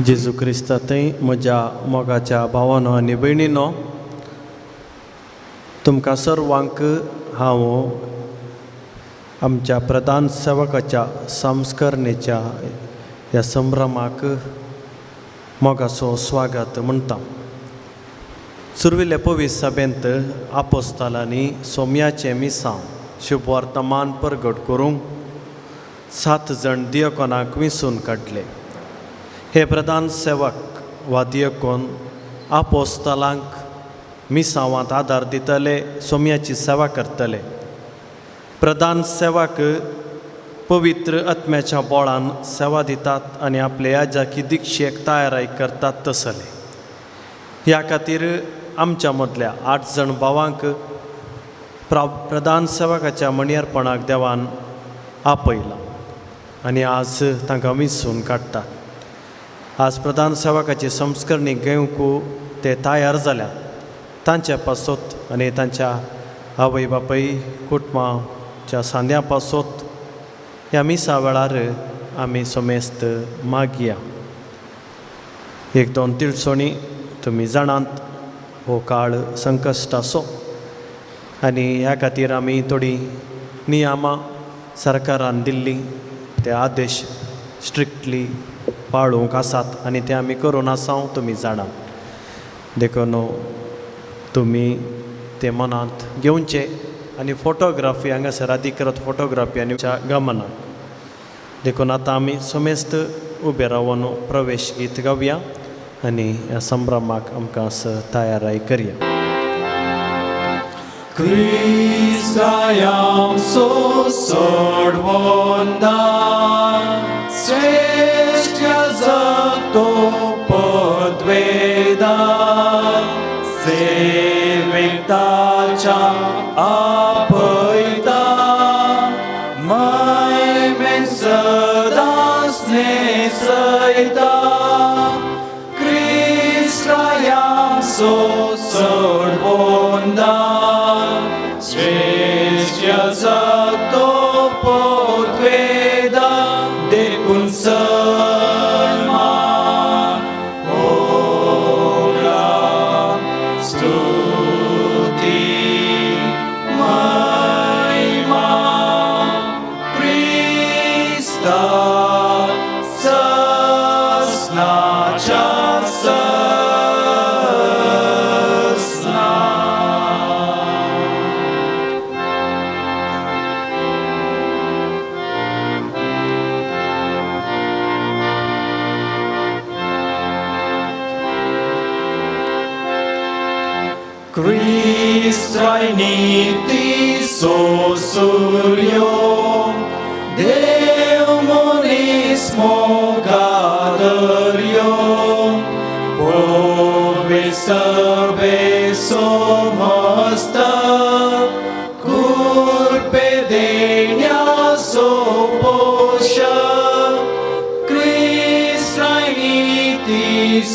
जेजू क्रिस्तांतय म्हज्या मोगाच्या भावांनो आनी भयणींनो, तुमकां सर्वांक हांव आमच्या प्रधान सेवकाच्या संस्करणेच्या ह्या संभ्रमाक मोगाचो स्वागत म्हणटा. सुरविल्ले पवीस सभेंत आपोस्तालांनी सोम्याचें मिसांव शुभ वर्तमान परगट करूंक 7 जण दियकोनाक विंचून काडले. हे प्रधान सेवक वा दियकोन आपोस्तालांक मिसांवांत आदार दितले, सोम्याची सेवा करतले. प्रधान सेवक पवित्र आत्म्याच्या बोळान सेवा दितात आनी आपले याजकी दिक्षेक तयाराय करतात तसले. ह्या खातीर आमच्या मदल्या 8 जण भावांक प्रधान सेवकाच्या मणियारपणाक देवान आपयला आनी आज तांकां विंचून काडटात. आज प्रधान सेवकाची संस्करणी घेवंक ते तयार जाल्यात. तांचे पासत आनी तांच्या आवय बापाय कुटुंबाच्या सांद्या पासत ह्या मिसा वेळार आमी समेस्त मागया. 1-2 तिळसोणी तुमी जाणात हो काळ संकश्टाचो आनी ह्या खातीर आमी थोडी नियमां सरकारान दिल्ली ते आदेश स्ट्रिक्टली पाळूंक आसात आनी ते आमी करून आसाव तुमी जाणात. देखून तुमी ते मनांत घेवचे आनी फोटोग्राफी हांगासर अधिकृत फोटोग्राफी आनी गमनाक देखून आतां आमी समेस्त उबे रावन प्रवेश गीत गावया आनी ह्या संभ्रमाक आमकां तयाराय करया. Christiam sosor vonda Sreštja zato podveda Sevektača apojta Mai men sadas nesajta Christiam sosor vonda Sreštja zato podveda Dekun salma Ola stuti Majma Krista Sasnača Christrainiti sosuryo Demonismo gadaryo Povesabe somasta Kurpedenia soposha Christrainiti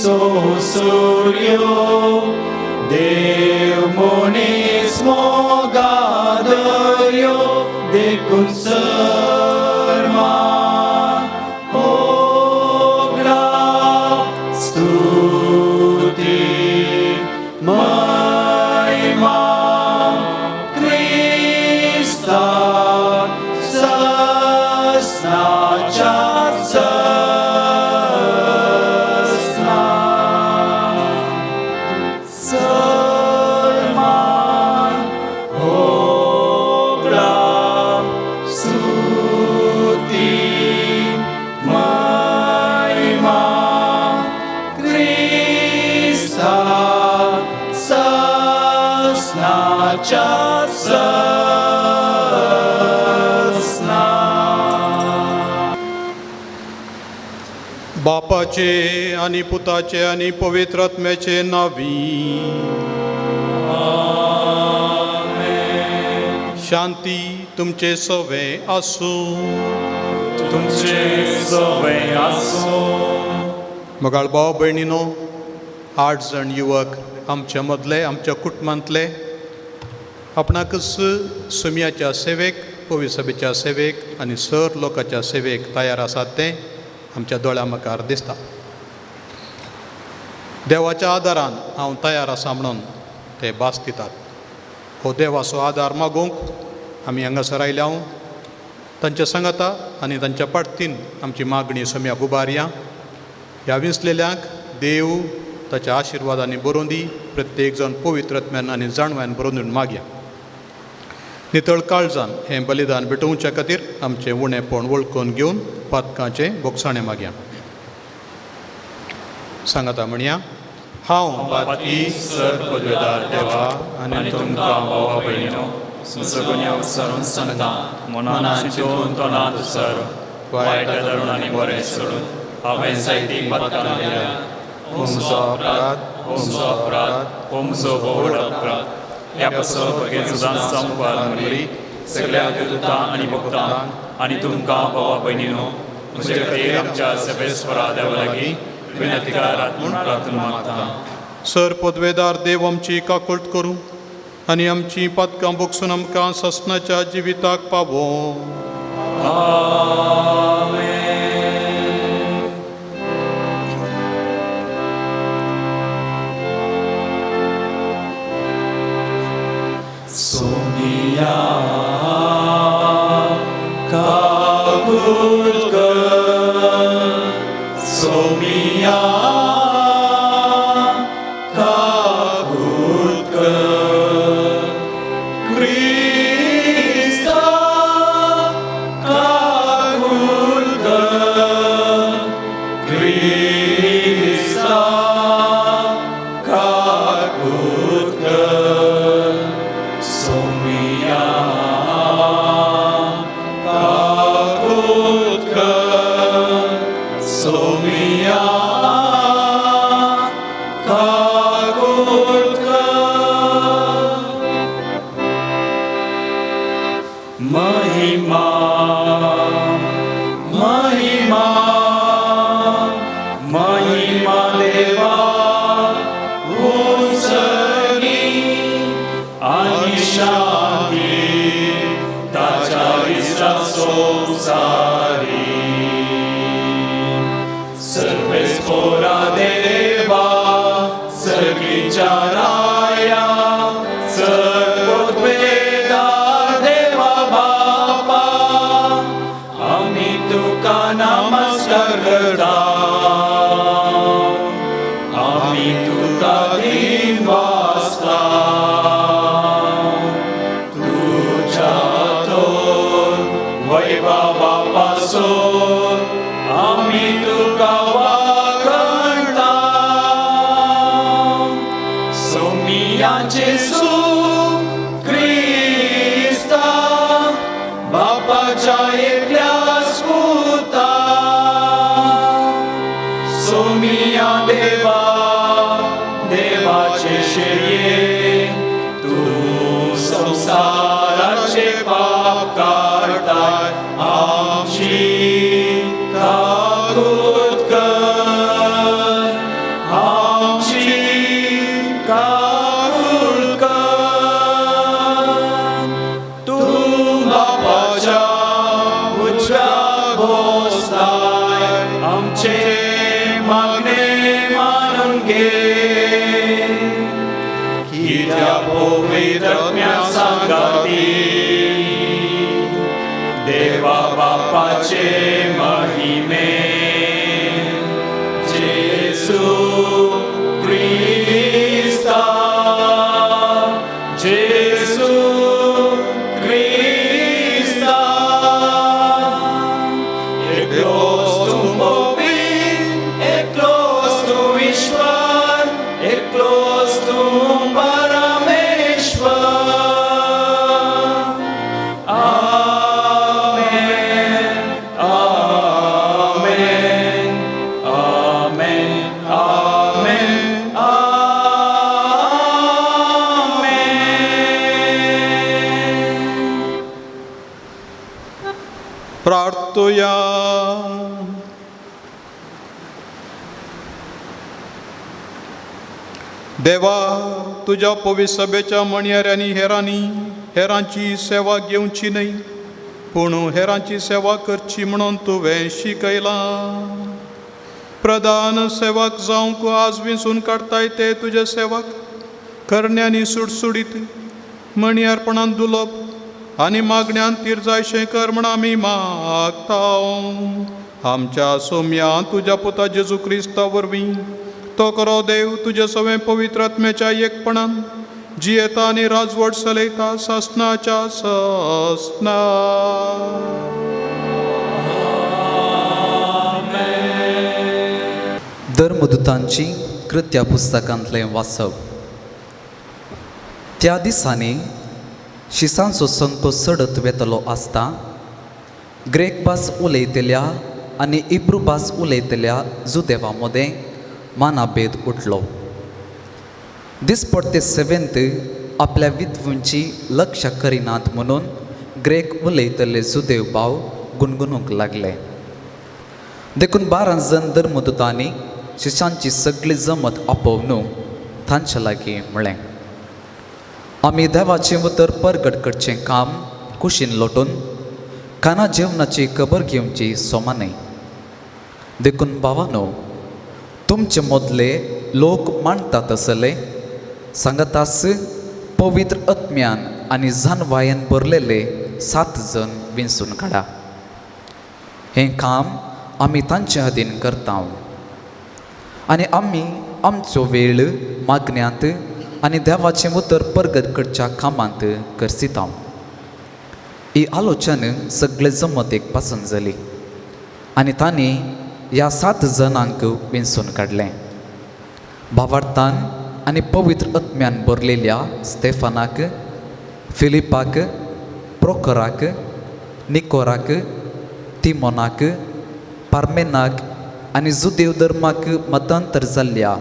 sosuryo Demonismo gadaryo Dekun sarma Ogla stuti Majma Krista Sasnača बापाचे आनी पुताचे आनी पवित्र आत्म्याचे नावी. आमेन. शांती तुमचे सवे आसूं. तुमचे सवे आसूं. मोगाळ भाव भयणीनो, 8 जण युवक आमच्या मदले, आमच्या कुटुंबांतले आपणाकच सोम्याच्या सेवेक, पवित्र सभेच्या सेवेक आनी सर लोकांच्या सेवेक तयार आसात तें आमच्या दोळ्या मुखार दिसता. देवाच्या आदारान हांव तयार आसा म्हणून ते भास दितात. हो देवाचो आदार मागूंक आमी हांगासर आयल्या तांच्या सांगाता आनी तांच्या पाडतीन आमची मागणी सम्याक उबारया. ह्या विसलेल्यांक देव ताच्या आशिर्वादांनी बरोवन दी. प्रत्येक जण पवित्र आत्म्यान आनी जाणव्यान बरोवन मागया. नितळ काळजान हें बलिदान भेटोवच्या खातीर आमचें उणेपण वळखून घेवन पातकांचें बोगसाणें मागया. सांगाता म्हणया, हांव पातकी सर पदवेदार देवा आनी तुमकां भावा भयणीनो सगळ्या उत्सरून सांगता, मनान चिंतून तोंडांत सर वायट धरून आनी बरें सोडून हांवें जायती पातकां केल्या. ओमचो अपराध ओमचो व्हड अपराध ह्या पासून बगेन सुदां संपार म्हणली सगळ्या दूतां आनी भक्तांक आनी तुमकां भावा भयणीनो म्हजे खातीर आमच्या सर्वेस्वरा देवा लागीं विनंतीकारात म्हूण प्रार्थना मागता. सर पदवेदार देव आमची काकूळट करूं आनी आमची पातकां बोगसून आमकां ससनाच्या जिविताक पावो. सोनिया काकूळट कर, सोनिया काकूळट कर. क्रिस्ता काकूळट कर, क्रिस्ता काकूळट कर. सोनिया काकूळट कर, सोनिया काकूळट कर. महिमा महिमा महिमा देवा उंचगी आनी शांती ताच्या इश्टा संवसारी. सर्वेस्परा देवा सर्गीच्या राया सर्वोत्वेदार देवा बापा आमी तुका नमस्कार करता. आमी तुका दिन वाजता. वैभवा पासून आमी तुका वाखणटा. सोमियांचे सूख क्रिस्ता बापाच्या एकल्या स्पुता. सोमिया देवा देवाचे शेळये तूं संसाराचे पाप काडटाय. आमची काकूळट कर, आमची काकूळट कर. तूं बापाच्या उजव्या भोवसताय आमचे मागणे मानून घे. कित्या पवित्र आत्म्या सांगाती देवा बापाचे महिमे. जेसू क्रिस्ता, जेसू क्रिस्ता. एकलोच तूं पवित्र, एकलोच तूं ईश्वर, एकलोच तूं परमेश्वर. प्रार्थुया. देवा तुझ्या पवित्र सभेच्या म्हणयाऱ्यांनी हेरांची सेवा घेवची न्हय पूण हेरांची सेवा करची म्हणून तुवें शिकयलां. प्रधान सेवक जावंक आज विंचून काडताय ते तुजे सेवक करण्यांनी सुटसुडीत मणी अर्पणान दुलोप आनी मागण्यांत तीर जायशें कर म्हण आमी मागता आमच्या सोम्या तुज्या पुता जेजू क्रिस्ता वरवीं तो करो देव तुजे सवें पवित्र आत्म्याच्या एकपणान जियेता आनी राजवट चलयता सासणाच्या ससना. धर्मदुतांची कृत्या पुस्तकांतलें वाचप. त्या दिसांनी शिसांचो संको चडत वेतलो आसता ग्रेक भास उलयतल्या आनी इब्रू भास उलयतल्या जुदेवा मदें मानाभेद उठलो. दिसपट्टे सेवेंत आपल्या विधवूंची लक्ष करिनात म्हणून ग्रेक उलयतले जुदेव भाव गुणगुणूंक लागले. देखून 12 जण धर्मदुतांनी शिशांची सगळी जमत आपोवन तांच्या लागीं म्हळें, आमी देवाचें उतर परगट करचें काम कुशीन लोटून खाना जेवणाची खबर घेवची सोमानय. देखून भावानो, तुमचे मदले लोक मांडटात आसले सांगतास पवित्र आत्म्यान आनी जानवायेन भरलेले 7 जण विंचून काडा. हें काम आमी तांचे हातीन करता आनी आमी आमचो वेळ मागण्यांत आनी देवाचें उतर परगट करच्या कामांत करसिता. ही आलोचना सगळे जमत एक पासून जाली आनी तांणी ह्या 7 जणांक विंचून काडलें. भावार्थान आनी पवित्र आत्म्यान भरलेल्या स्तेफानाक, फिलिपाक, प्रोखराक, निकोराक, तिमोनाक, पार्मेनाक आनी जुदेव धर्माक मतांतर जाल्ल्या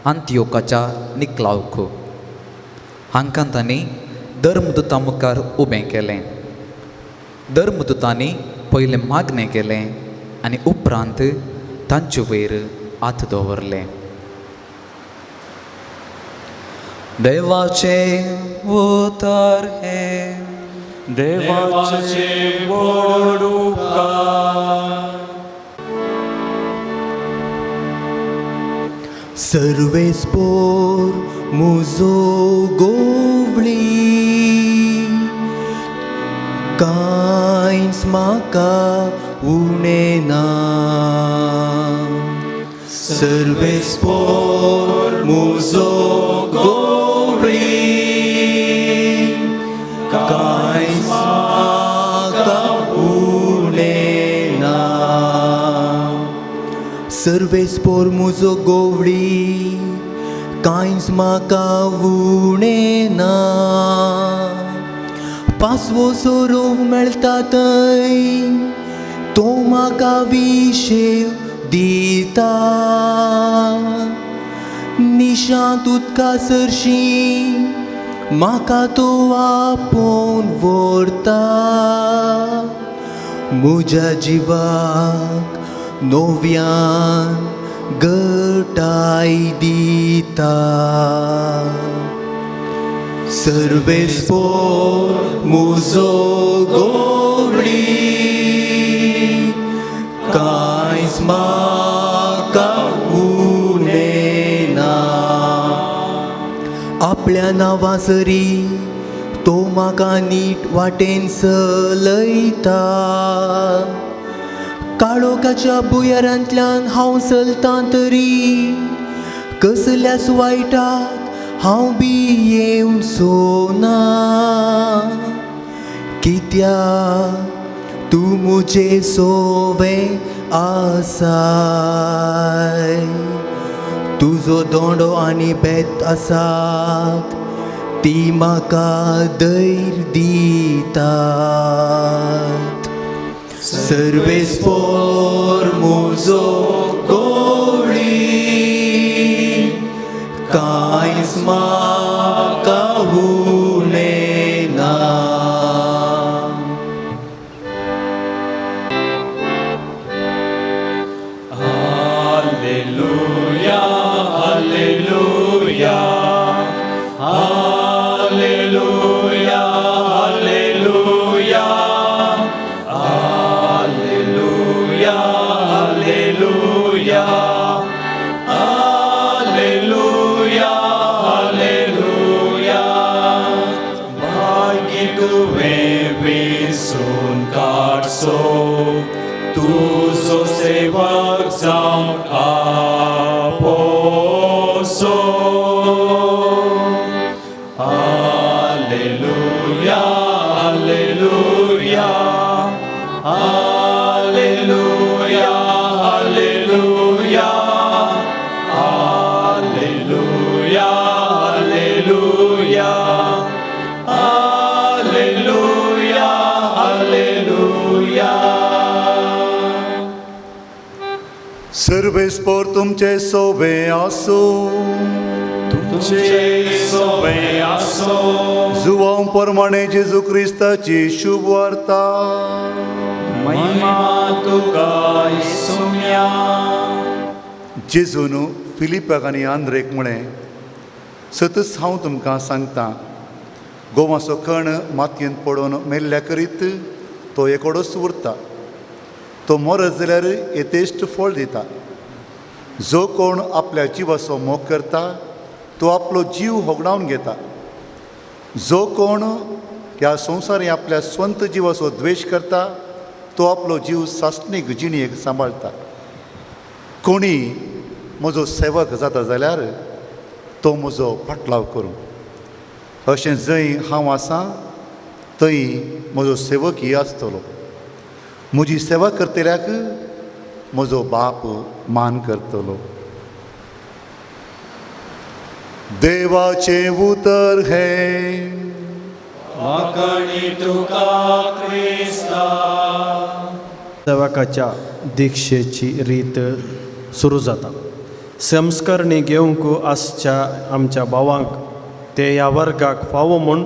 अंत्योकाच्या निकलावक हांकां तांणी धर्मदुता मुखार उबें केलें. धर्मदुतांनी पयलें मागणें केलें आनी उपरांत तांचे वयर हात दवरले. देवाचे उतर हे देवाचे व्हड उपकार. सर्वेस्पोर मुजो गोवळी कांयच म्हाका उणें ना. सर्वेस्पोर मुजो गोवळी कांयच म्हाका उणें ना. सर्वेस्पोर मुजो गोवळी कांयच म्हाका उणें ना. पासवो सोरोव मेळटा थंय तो म्हाका विशेव दिता. निशांत उदका सरशी म्हाका तो आपोवन व्हरता. म्हज्या जिवाक नव्यान घटाय दिता. सर्वेस्पोर मुजो गोवळी कांयच म्हाका उणें ना. आपल्या नांवा सरी तो म्हाका नीट वाटेन चलयता. काळोखाच्या बुयारांतल्यान हांव चलतां तरी कसल्याच वायटाक हांव बी येवचो ना. कित्याक तूं मुजे सोवें आसाय. तुजो दोंडो आनी बेत आसात ती म्हाका धैर्य दितात. सर्वेस्पोर मुजो गोवळी कांयच म्हाका उणें ना. Hallelujah hallelujah hallelujah hallelujah hallelujah hallelujah तुवें वेंसून काडचो तुजो सेवक जावन आपोसो Alleluia, Alleluia, Alleluia, Alleluia, Alleluia, Alleluia, Alleluia, Alleluia. सर्वेस्पोर तुमचे सोबे आसो तुमचे सोबे आसो जुवां प्रमाणे जेजू क्रिस्ताची शुभ वार्ता महिमा तुका येसुया. जेजून फिलिपाक आनी आंद्रेक म्हळें सतत हांव तुमकां सांगतां गोवाचो कण मातयेंत पडून मेल्ल्या करीत तो एकोडोच उरता तो मरत जाल्यार येतेश्ट फळ दिता. जो कोण आपल्या जिवाचो मोग करता तो आपलो जीव होगडावन घेता. जो कोण ह्या संवसारी आपल्या स्वंत जिवाचो द्वेश करता तो आपलो जीव सासणीक जिणेक सांबाळटा. कोणी म्हजो सेवक जाता जाल्यार तो म्हजो फाटलाव करूं. अशें जंय हांव आसां थंय म्हजो सेवकय आसतलो. म्हजी सेवा करतल्याक म्हजो बाप मान करतलो. देवाचें उतर हें वाकणी तुका क्रिस्ता. सेवकाच्या दिक्षेची रीत सुरू जाता. संस्करणी घेवंक आसच्या आमच्या भावांक ते ह्या वर्गाक फावो म्हूण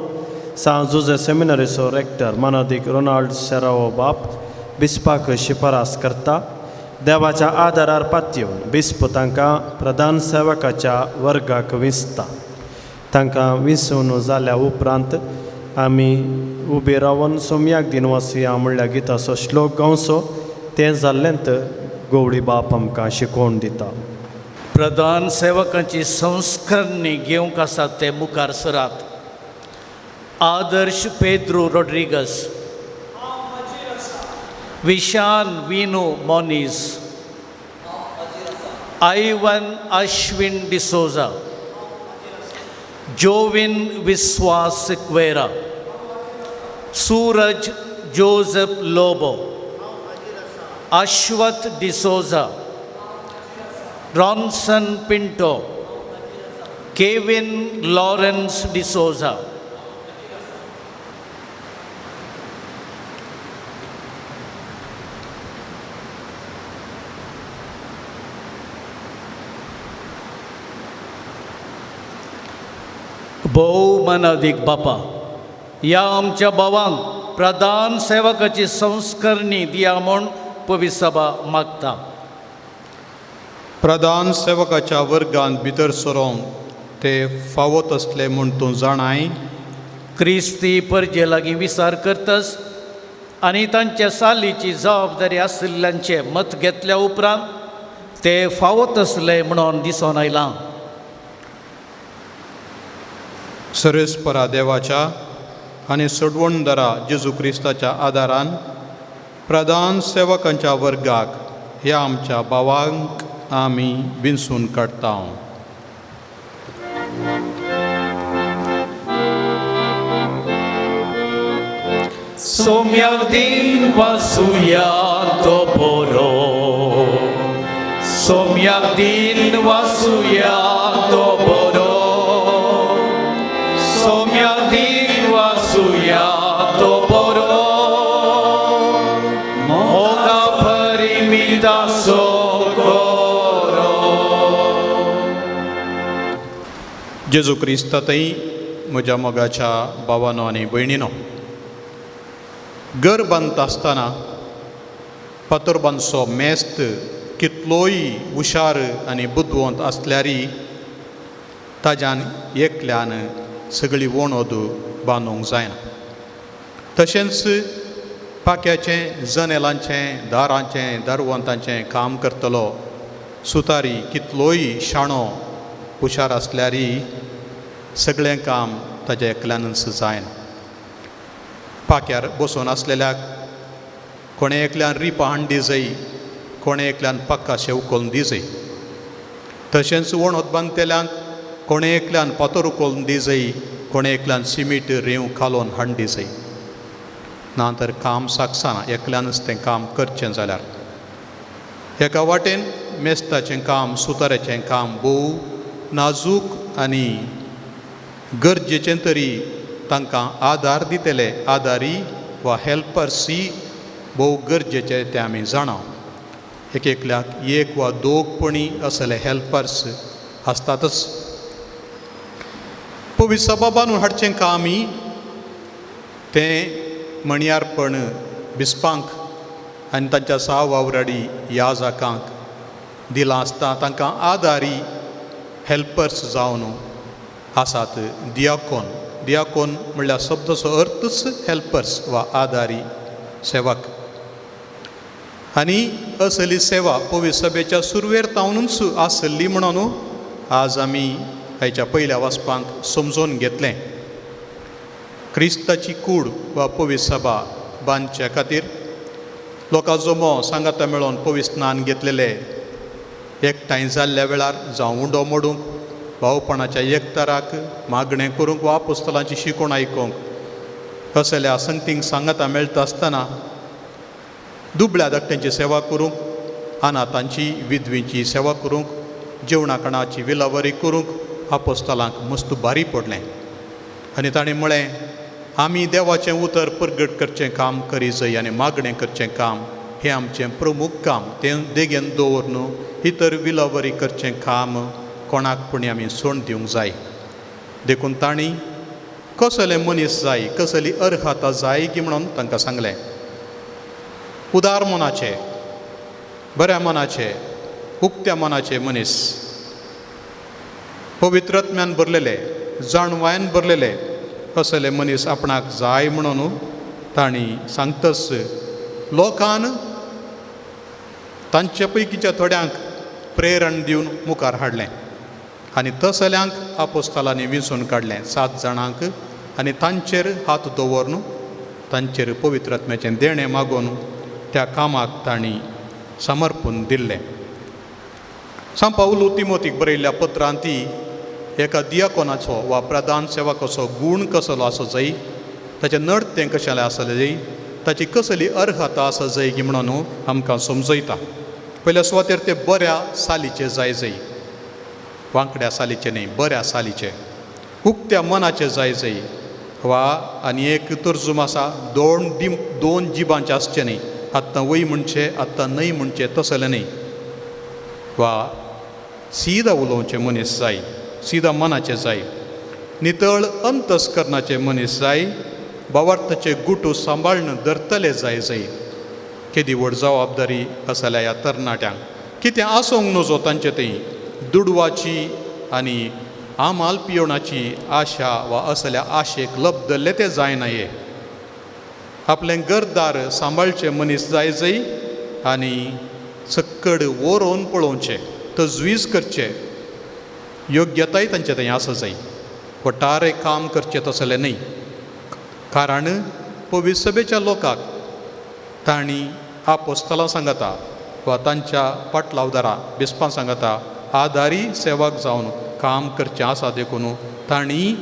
सान जुजे सेमिनरीचो रेक्टर मानादीक रोनाल्ड सेरावो बाप बिस्पाक शिफारस करता. देवाच्या आदारार पातयेवन बिस्प तांकां प्रधान सेवकाच्या वर्गाक विंचता. तांकां विंचून जाल्या उपरांत आमी उबे रावन सोमयाक दिनवासी या म्हणल्या गिताचो श्लोक गावचो. तें जाल्लेंत गवळी बाप आमकां शिकोवन दिता. प्रधान सेवकांची संस्करणी घेवंक आसात ते मुखार सरात. आदर्श पेद्रो रॉड्रिगस, विशान विनू मोनीज, आयवन अश्विन डिसोजा, जोविन विश्वास सिक्वेरा, सूरज जोसेफ लोबो, अश्वथ डिसोजा, रॉन्सन पिंटो, केविन लॉरेंस डिसोजा. भोव मनादीक बापा, ह्या आमच्या भावांक प्रधान सेवकाची संस्करणी दिया म्हूण पवित्र सभा मागता. प्रधान सेवकाच्या वर्गांत भितर सरोंक ते फावत असले म्हूण तूं जाणाय. क्रिस्ती परजे लागीं विचार करतस आनी तांच्या सालीची जबाबदारी आशिल्ल्यांचे मत घेतल्या उपरांत ते फावत असले म्हणून दिसून आयलां. सर्वेस्परा देवाच्या आनी सडवणदारा जेजू क्रिस्ताच्या आदारान प्रधान सेवकांच्या वर्गाक ह्या आमच्या भावांक आमी विंचून काडटा. सोम्याक दिन वासुया तो बरो, सोम्याक दिन वासुया तो बरो, सोम्याक दिन वासुया तो बरो, मोगा परिमितासो करो. जेजू क्रिस्तातय म्हज्या मोगाच्या भावानो आनी भयणीनो, घर बांदता आसतना फातोरबांचो मेस्त कितलोय हुशार आनी बुद्वंत आसल्यारय ताज्यान एकल्यान सगळी वणोद बांदूंक जायना. तशेंच पाक्याचें, जनेलांचें, दारांचें, दारवंतांचें काम करतलो सुतारी कितलोय शाणो हुशार आसल्यारय सगळें काम ताज्या एकल्यानच जायना. पाक्यार बसून आसलेल्याक कोणे एकल्यान रिपां हांडी जायी, कोणे एकल्यान पक्का शेव करून दी जायी. तशेंच वणत बांदतेल्यांक कोणे एकल्यान पातोर करून दी जायी, कोणे एकल्यान सिमीट रेंव घालून हाडली जायी. ना तर काम सागसाना एकल्यानच तें काम करचें जाल्यार. एका वाटेन मेस्ताचें काम, सुताराचें काम भोव नाजूक आनी गरजेचें तरी तांकां आदार दितले आदारी वा हेल्पर्सी भोव गरजेचे तें आमी जाणा. एक एकल्याक एक वा दोगपणी असले हेल्पर्स आसतातच. पवित्र सभा बांदून हाडचें कामी तें मणयारपण बिस्पांक आनी तांच्या सावावराडी याजकांक दिलां आसता. तांकां आदारी हेल्पर्स जावन आसात दियाकोन. दियाकोन म्हणल्यार शब्दाचो अर्थच हेल्पर्स वा आदारी सेवक. आनी असली सेवा पवित्र सभेच्या सुरवेर तावनूच आसली म्हणून आज आमी हाच्या पयल्या वाचपांत समजून घेतलें. क्रिस्ताची कूड वा पवित्र सभा बांदचे खातीर लोकां जमो सांगाता मेळोन पवित्र स्नान घेतलेले एकठांय जाल्ल्या वेळार जावं उंडो मोडूंक, भावपणाच्या एकताराक मागणें करूंक वा आपोस्तलांची शिकोवण आयकूंक असल्या संगतींक सांगाता मेळटा आसतना दुबळ्या धाकट्यांची सेवा करूंक, अनाथांची विधवींची सेवा करूंक, जेवणा खाणाची विलावरी करूंक आपोस्तलांक मस्त बारी पडलें. आनी ताणें म्हळें आमी देवाचें उतर परगट करचें काम करी जाय आनी मागणें करचें काम हें आमचें प्रमुख काम. तें देगेन दवरून इतर विलावरी करचें काम कोणाक पूण आमी सोडून दिवंक जाय. देखून तांणी कसले मनीस जाय, कसली अर्हता जाय की म्हणून तांकां सांगलें. उदार मनाचे, बऱ्या मनाचे, उक्त्या मनाचे मनीस, पवित्रत्म्यान भरलेले, जाणवायन भरलेले असले मनीस आपणाक जाय म्हणून तांणी सांगतच लोकान तांचे पैकीच्या थोड्यांक प्रेरण दिवन मुखार हाडलें. आनी तसल्यांक आपोस्तलांनी विंचून काडलें 7 जाणांक आनी तांचेर हात दवरून तांचेर पवित्रत्म्याचें देणें मागून त्या कामाक तांणी समर्पून दिल्लें. सांत पाऊल तिमोथीक बरयल्ल्या पत्रांत एका दियाकोनाचो वा प्रधान सेवकाचो गूण कसलो आसो जाय, ताचें नडतें कशें आसलें जाय, ताची कसली अर्हता आसा जाय की म्हणून आमकां समजयता. पयल्या सुवातेर ते बऱ्या सालीचे जाय, वांकड्या सालीचे न्ही, बऱ्या सालीचे, उक्त्या मनाचे जाय वा आनी एक तर्जूम आसा दोन जिबांचे आसचे न्ही, आत्तां वय म्हणचे आत्तां न्हय म्हणचे तसलें न्ही. वा सीदा उलोवचें मनीस जाय, सीदा मनाचें जाय, नितळ अंतस्करणाचें मनीस जाय, भावार्थाचे गुटू सांबाळून धरतले जाय. केदी व्हड जबाबदारी आसल्या ह्या तरणाट्यांक कितें आसूंक नजो तांचे थंय दुडवाची आनी आमाल पियोणाची आशा वा असल्या आशेक लबदल्ले ते जायनाये. आपलें घरदार सांबाळचें मनीस जाय आनी सक्कड वरोवन पळोवचें, तजवीज करचें, योग्यताय तांचे थंय आसा जाय. वटारे काम करचें तसलें न्ही. कारण पवित्र सभेच्या लोकांक तांणी आपोस्तलां सांगता वा तांच्या पाटलावदारा बिस्पां सांगता आदारी सेवक जावन काम करचें आसा. देखून तांणी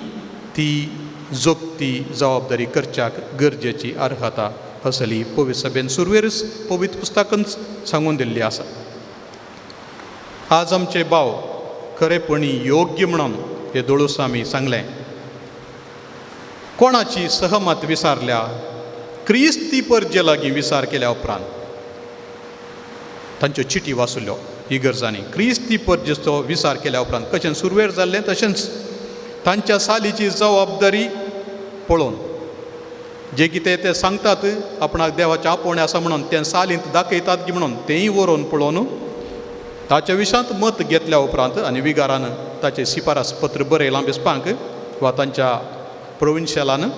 ती जोगती जबाबदारी करच्याक गरजेची अर्हता असली पवित्र सभेन सुरवेरच पवित्र पुस्तकांत सांगून दिल्ली आसा. आज आमचे भाव खरेपणी योग्य म्हणून हे दोळूस आमी सांगलें. कोणाची सहमत विसारल्या, क्रिस्ती परजे लागीं विचार केल्या उपरांत तांच्यो चिटी वाचल्यो इगर्जांनी. क्रिस्ती परजेचो विचार केल्या उपरांत कशें सुरवेर जाल्लें तशेंच तांच्या सालीची जबाबदारी पळोवन जे कितें ते सांगतात आपणाक देवाचें आपोवणें आसा म्हणून तें सालींत दाखयतात की म्हणून तेंय व्हरून पळोवन ताच्या विशयांत मत घेतल्या उपरांत आनी विगारान ताचें शिफारस पत्र बरयलां बिस्पांक वा तांच्या प्रोविन्शियलान.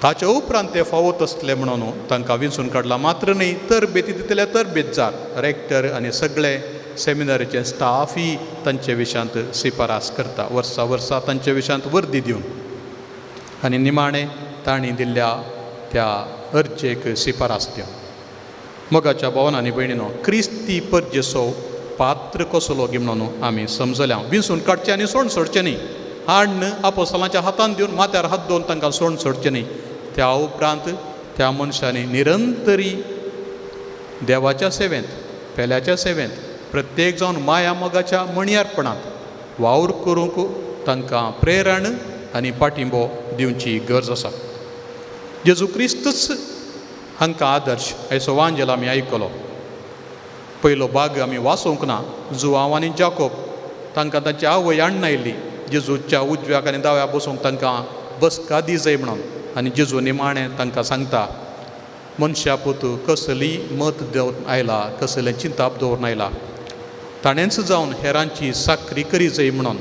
ताचे उपरांत ते फावत आसले म्हणून तांकां विंचून काडलां. मात्र न्ही, तरबेती दितले तरबेतजार, रेक्टर आनी सगळे सेमिनारीचे स्टाफय तांचे विशयांत शिफारस करता वर्सा तांचे विशयांत वर्दी दिवन. आनी निमाणें तांणी दिल्ल्या त्या अर्जेक शिफारस दिवं. मोगाच्या भोवनांनी भयणीनो, क्रिस्ती परजेचो पात्र कसलो गी म्हणून आमी समजल्या. विंसून काडचें आनी सोण सोडचें न्ही. हाडन आपोस्तलांच्या हातान दिवन माथ्यार हात दवरून तांकां सोण सोडचें न्ही. त्या उपरांत त्या मनशांनी निरंतरी देवाच्या सेवेंत, पेल्याच्या सेवेंत प्रत्येक जावन माया मोगाच्या मणयारपणांत वावर करूंक तांकां प्रेरण आनी पाठिंबो दिवची गरज आसा. जेजू क्रिस्तूच हांकां आदर्श. हेचो वांजेल आमी आयकलो. पयलो भाग आमी वाचूंक ना. जुआंव आनी जाकोब तांकां तांची आवय हाडून आयिल्ली जेजूच्या उजव्याक आनी दाव्या बसूंक तांकां बसका दी जाय म्हणून. आनी जेजू निमाणें तांकां सांगता, मनशा पुतू कसली मत दवरून आयला, कसलें चिंताप दवरून आयला. ताणेंच जावन हेरांची साकरी करी जाय म्हणून.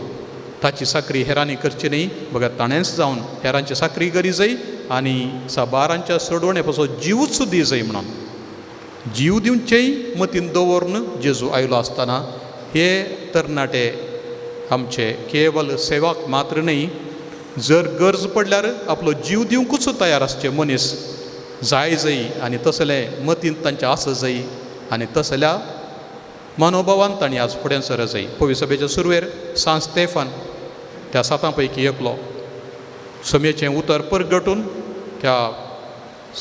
ताची साकरी हेरांनी करची न्ही, बघा ताणेंच जावन हेरांची साकरी करी जाय आनी साबारांच्या सोडवणे पासून जीवच दी जाय म्हणून. जीव दिवचेय मतीन दवरून जेजू आयलो आसतना हे तरणाटे आमचे केवल सेवाक मात्र न्ही, जर गरज पडल्यार आपलो जीव दिवंकूच तयार आसचे मनीस जाय जाय आनी तसलें मतीन तांचें आस जाय आनी तसल्या मनोभावान तांणी आज फुडें सर जाय. पवित्र सभेच्या सुरवेर सांत स्तेफान त्या 7 पैकी एकलो समेचें उतर परगटून त्या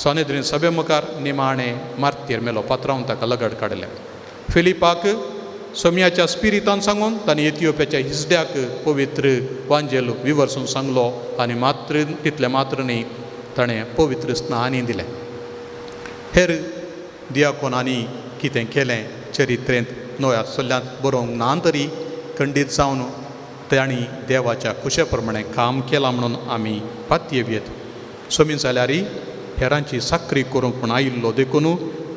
सोनेद्रीन सभे मुखार निमाणें मारतीर मेलो. पात्रांवन ताका लगड काडले. फिलिपाक सोम्याच्या स्पिरितान सांगून तांणी इथिओपियाच्या हिजड्याक पवित्र वांजेल विवरसून सांगलो आनी मात्र तितलें मात्र न्ही, ताणें पवित्र स्नानय दिलें. हेर दियाकोनांनी कितें केलें चरित्रेंत नव्या सल्ल्यांत बरोवंक ना तरी खंडीत जावन तांणी देवाच्या कुशे प्रमाणे काम केलां म्हणून आमी पातयेवयेत. सोमी जाल्यारय हेरांची साकरी करूंक म्हूण आयिल्लो देखून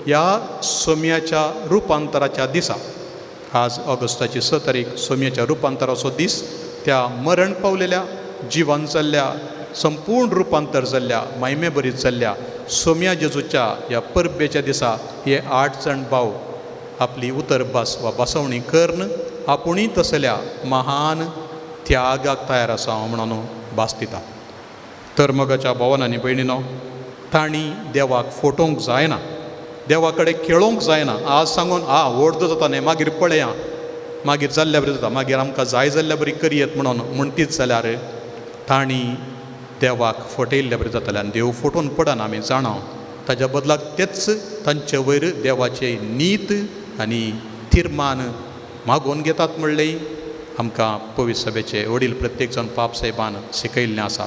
ह्या सोम्याच्या रुपांतराच्या दिसा, आज ऑगस्टाची 6 तारीख सोम्याच्या रुपांतराचो दीस, त्या मरण पावलेल्या जिवन जाल्ल्या संपूर्ण रुपांतर जाल्ल्या मायमे बरीत जाल्ल्या सोम्या जेजूच्या ह्या परबेच्या दिसा हे 8 जाण भाव आपली उतरभास वा बासवणी करून आपुणूय तसल्या महान त्यागाक तयार आसा म्हणून भास दिता. तर मोगाच्या भावांनी भयणीनो, तांणी देवाक फटोवंक जायना, देवा कडेन खेळोवंक जायना. आज सांगून व्हड जाता न्ही, मागीर पळया, मागीर जाल्ल्या बरी जाता, मागीर आमकां जाय जाल्ल्या बरी करयेत म्हणटीच जाल्यार तांणी देवाक फटयल्ल्या बरी जातालें. आनी देव फटोवन पडना आमी जाणा. ताच्या बदलाक तेच तांचे वयर देवाचे नीत आनी तिर्मान मागोवन घेतात म्हणलें आमकां पवित्र सभेचे वडील प्रत्येक जाण पाप साहेबान शिकयल्लें आसा.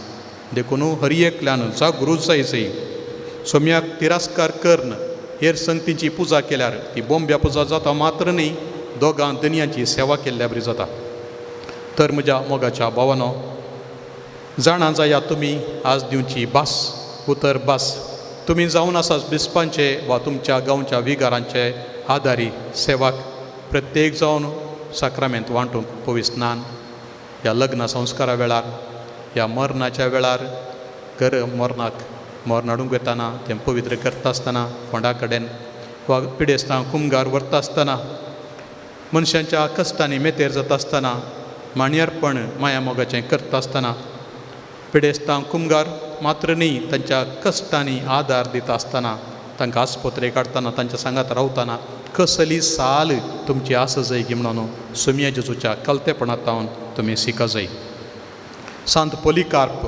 देखून हर एकल्यान जागृत जायचें. सोम्याक तिरस्कार करून हेर संगतींची पुजा केल्यार ती बोंब्या पुजा जाता मात्र न्ही, दोगां दनयांची सेवा केल्ल्या बरी जाता. तर म्हज्या मोगाच्या भावानो, जाणा जाया तुमी आज दिवची भास, उतर भास. तुमी जावन आसा बिस्पांचे वा तुमच्या गांवच्या विगारांचे आदारी सेवाक प्रत्येक जावन साक्रामेंत वांटूंक पवित्र स्नान, ह्या लग्न संस्कारा वेळार, ह्या मरणाच्या वेळार घर मरणाक मोर हाडूंक वेताना तें पवित्र करता आसतना फोंडा कडेन वा पिडेस्तां कुमगार व्हरता आसतना, मनशांच्या कश्टांनी मेतेर जाता आसतना, माणयारपण माया मोगाचें करता आसतना, पिडेस्तां कुमगार मात्र न्ही, तांच्या कश्टांनी आदार दिता आसतना, तांकां आस्पत्रे काडटना, तांच्या सांगात रावतना कसली साल तुमची आस जाय गी म्हणून सोम्या जेजूच्या कलतेपणांतावन तुमी शिका जाय. सांत पोलिकार्प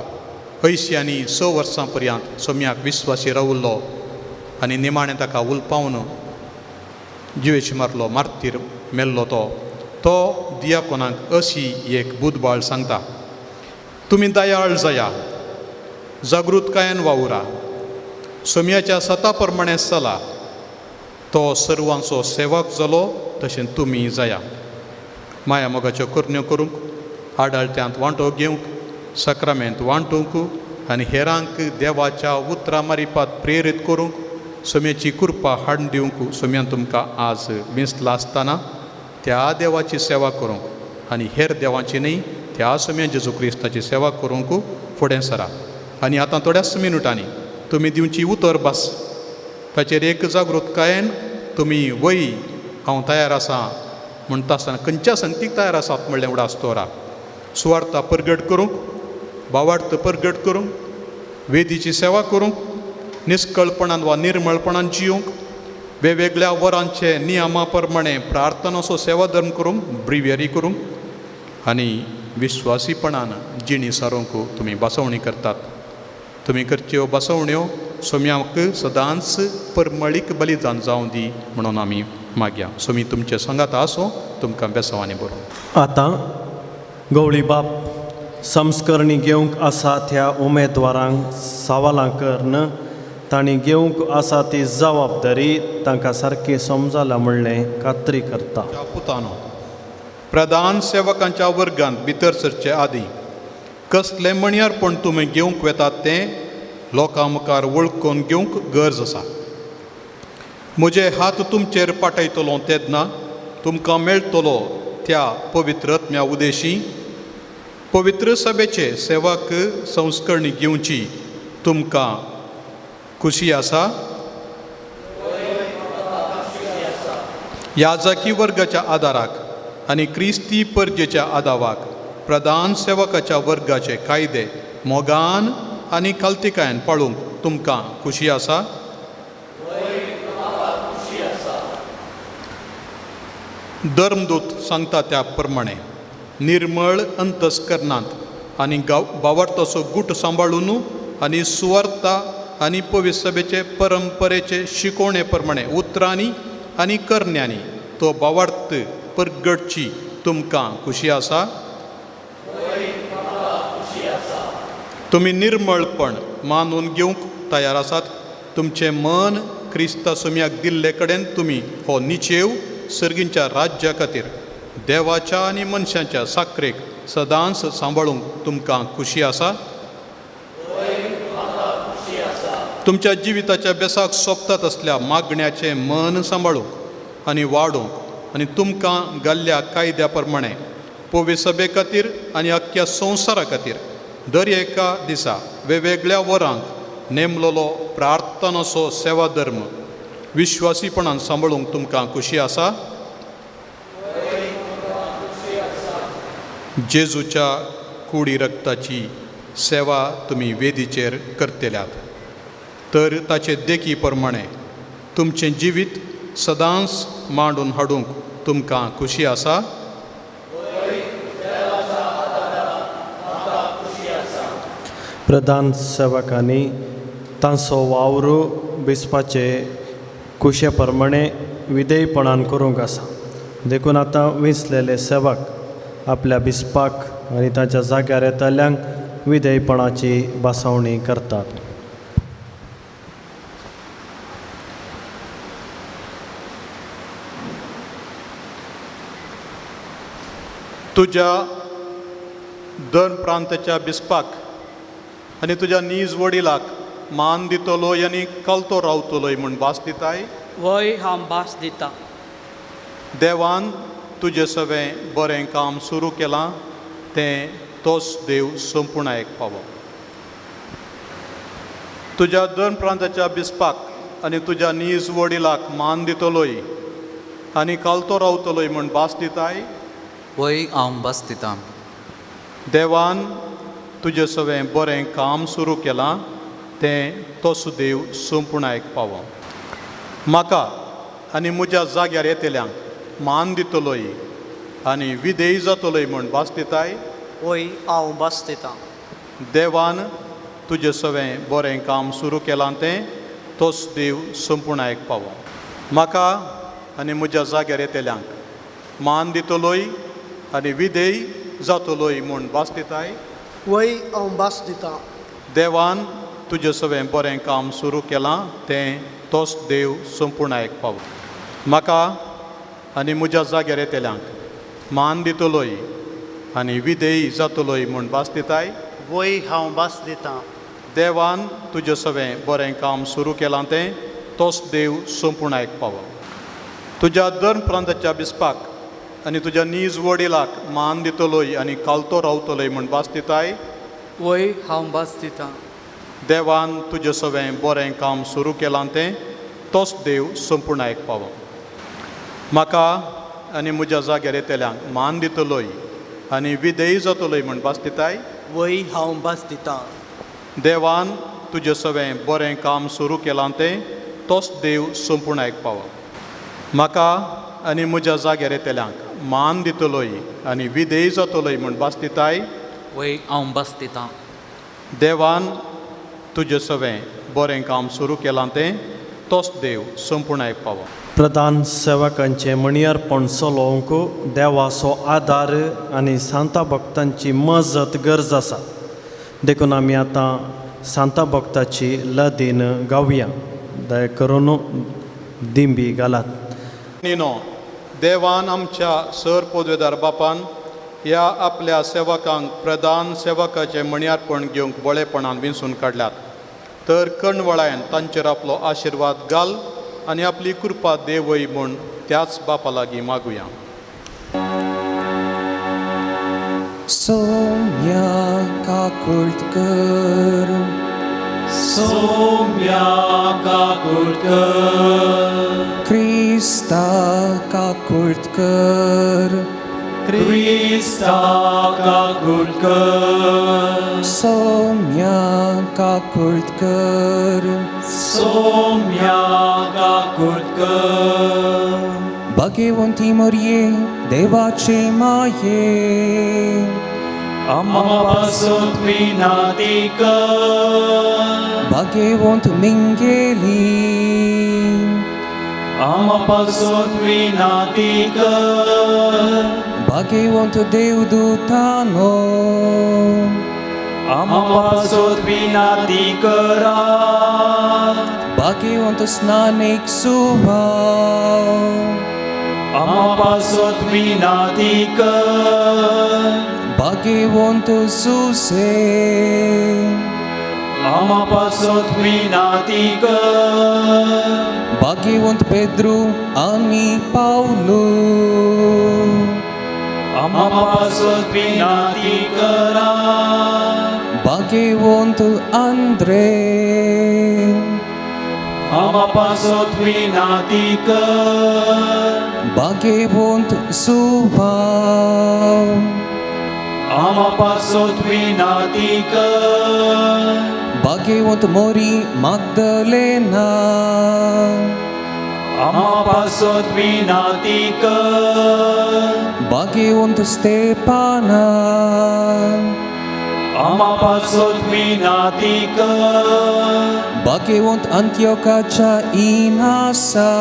86 वर्सां पर्यंत सोम्याक विस्वासी रावुल्लो आनी निमाणें ताका उलपावन जिवेशी मारलो, मारतीर मेल्लो तो दियाकोनाक अशी एक बुदबाळ सांगता, तुमी दयाळ जाया, जागृतकायेन वावुरा, सोम्याच्या सता प्रमाणे चला, तो सर्वांचो सेवक जालो तशें तुमी जाया. माया मोगाच्यो करण्यो करूंक, आडाळत्यांत वांटो घेवंक, साक्रामेंत वांटूंक आनी हेरांक देवाच्या उतरां मारिपात प्रेरीत करूंक, सोम्याची कृपा हाडून दिवंक सोम्यान तुमकां आज विंचला आसतना त्या देवाची सेवा करूंक आनी हेर देवाची न्ही, त्या सोम्या जेजू क्रिस्ताची सेवा करूंक फुडें सरा. आनी आतां थोड्याच मिनटांनी तुमी दिवची उतर भास, ताचेर एक जागृतकायेन तुमी वय हांव तयार आसा म्हणटा आसतना खंयच्या संगतीक तयार आसात म्हणलें उडास तोरा. सुवार्ता परगट करूंक, भावार्थ परगट करूंक, वेदीची सेवा करूंक, निश्कळपणान वा निर्मळपणान जिवंक, वेगवेगळ्या वरांचे नियमा प्रमाणे प्रार्थनाचो सेवा धर्म करूंक, ब्रिव्यरी करूंक आनी विश्वासीपणान जिणी सारूंक तुमी बसवणी करतात. तुमी करच्यो बसवण्यो सोम्याक सदांच परमळीक बलिदान जावं दी म्हणून आमी मागया. सोमी तुमचे संगात आसूं, तुमकां बेसांवांनी बरों. आतां गवळी बाब संस्करणी घेवंक आसा त्या उमेदवारांक सवालां करन तांणी घेवंक आसा ती जबाबदारी तांकां सारकी समजला म्हणलें खात्री करता. पुतानो, प्रधान सेवकांच्या वर्गांत भितर सरचे आदीं कसलें मणयारपण तुमी घेवंक वेतात तें लोकां मुखार वळखून घेवंक गरज आसा. म्हजे हात तुमचेर पाठयतलो तेन्ना तुमकां मेळटलो त्या पवित्र आत्म्या उदेशी पवित्र सभेचे सेवाक संस्करणी घेवची तुमकां खुशी आसा. याजकी वर्गाच्या आदाराक आनी क्रिस्ती परजेच्या आदावाक प्रधान सेवकाच्या वर्गाचे कायदे मोगान आनी खालतिकायेन पाळूंक तुमकां खुशी आसा. धर्मदूत सांगता त्या प्रमाणे निर्मळ अंतस्करणांत आनी भावार्थाचो गूट सांबाळून आनी सुवार्ता आनी पवित्र सभेचे परंपरेचे शिकोवणे प्रमाणे उतरांनी आनी करण्यांनी तो भावार्थ परगटची तुमकां खुशी आसा. तुमी निर्मळपण मानून घेवंक तयार आसात. तुमचें मन क्रिस्ता सोम्याक दिल्ले कडेन तुमी हो निचेव सर्गींच्या राज्या खातीर देवाच्या आनी मनशांच्या साखरेक सदांच सांबाळूंक तुमकां खुशी आसा. तुमच्या जिविताच्या बेसाक सोंपतात असल्या मागण्याचें मन सांबाळूंक आनी वाडोवंक आनी तुमकां घाल्ल्या कायद्या प्रमाणे पवित्र सभे खातीर आनी अख्ख्या संवसारा खातीर दर एका दिसा वेगवेगळ्या वरांक नेमलेलो प्रार्थनाचो सेवा धर्म विश्वासीपणान सांबाळूंक तुमकां खुशी आसा. जेजूच्या कुडी रक्ताची सेवा तुमी वेदीचेर करतल्यात तर ताचे देखी प्रमाणे तुमचें जिवीत सदांच मांडून हाडूंक तुमकां खुशी आसा. प्रधान सेवकांनी तांचो वावर बेसपाचे कुशे प्रमाणे विधेयपणान करूंक आसा. देखून आतां विंचलेले सेवक आपल्या बिस्पाक आनी ताच्या जाग्यार येतल्यांक विधेयपणाची बासावणी करतात. तुज्या दर प्रांताच्या बिस्पाक आनी तुज्या नीज वडिलाक मान दितलो आनी कलतो रावतलोय म्हूण भास दिताय. वय हांव भास दितां. देवान तुजें सगळें बरें काम सुरू केलां तें तोच देव संपूर्णायेक पावो. तुज्या दर प्रांताच्या बिस्पाक आनी तुज्या नीज वडिलाक मान दितलोय आनी कालतो रावतलोय म्हूण भास दिताय. वय हांव भास दितां. देवान तुजें सगळें बरें काम सुरू केलां तें तोच देव संपूर्णायेक पावो. म्हाका आनी म्हज्या जाग्यार येतल्यांक मान दितलोय आनी विधेय जातलोय म्हूण भास दिताय. वय हांव भास दितां. देवान तुजें सगळें बरें काम सुरू केलां तें तोच देव संपूर्णायेक पावो. म्हाका आनी म्हज्या जाग्यार येतल्यांक मान दितलोय आनी विधेय जातलोय म्हूण भास दिताय. वय हांव भास दितां. देवान तुजें सगळें बरें काम सुरू केलां तें तोच देव संपूर्णायेक पावो. म्हाका आनी म्हज्या जाग्यार येतल्यांक मान दितलोय आनी विधेय जातलोय म्हूण भास दिताय. वय हांव भास दितां. देवान तुजें सगळें बरें काम सुरू केलां तें तोच देव संपूर्णायेक पावो. तुज्या दर प्रांताच्या बिस्पाक आनी तुज्या नीज वडिलाक मान दितलोय आनी कालतो रावतलोय म्हूण भास दिताय. वय हांव भास दितां. देवान तुजें सगळें बरें काम सुरू केलां तें तोच देव संपूर्णायेक पावो. म्हाका आनी म्हज्या जाग्यार येतल्यांक मान दितलोय आनी विधेय जातलोय म्हूण भास दिताय. वय हांव भास दितां. देवान तुजें सगळें बरें काम सुरू केलां तें तोच देव संपूर्ण आयकपावो. म्हाका आनी म्हज्या जाग्यार येतल्यांक मान दितलोय आनी विधेय जातलोय म्हूण भास दिताय. वय हांव भास दितां. देवान तुजें सगळें बरें काम सुरू केलां तें तोच देव संपूर्ण आयकपावो. प्रधान सेवकांचे मणियारपण चलोवंक देवाचो आदार आनी सांता भक्तांची मजत गरज आसा. देखून आमी आतां सांता भक्ताची लदीन गावया. दया करून दिंबी घालात. नो देवान आमच्या सर पदवेदार बापान ह्या आपल्या सेवकांक प्रधान सेवकाचे मणियारपण घेवंक बळेपणान विंचून काडल्यात. तर कणवळायन तांचेर आपलो आशिर्वाद घाल आनी आपली कृपा देवय म्हूण त्याच बापा लागीं मागुया. Somia kakultkar, Somya kakultkar, Krista kakultkar, Krista kakultkar, Somia kakultkar, Somya kakultkar. Bhagyavanti मरिये देवाचे माये, आम्हापासून विनंती कर, भाग्यवंत मिंगेली, आम्हापासून विनंती कर, भाग्यवंत देवदूतानो, आम्हापासून विनंती करा, भाग्यवंत स्नानिक सुभाव, आम्हापासून विनंती कर, भाग्यवंत सुसे, आम्हापासून विनंती कर, भाग्यवंत पेद्रू आणि पावलू, आम्हापासून विनंती करा, भाग्यवंत आंद्रे, आम्हापासून विनंती कर, भाग्यवंत सुभाव, आम्हापासून विनंती कर, भाग्यवंत मोरी magdalena, आम्हापासून विनंती कर, भाग्यवंत स्तेपाना, आम्हापासून विनंती कर, भाग्यवंत अंत्योकाच्या इनासा,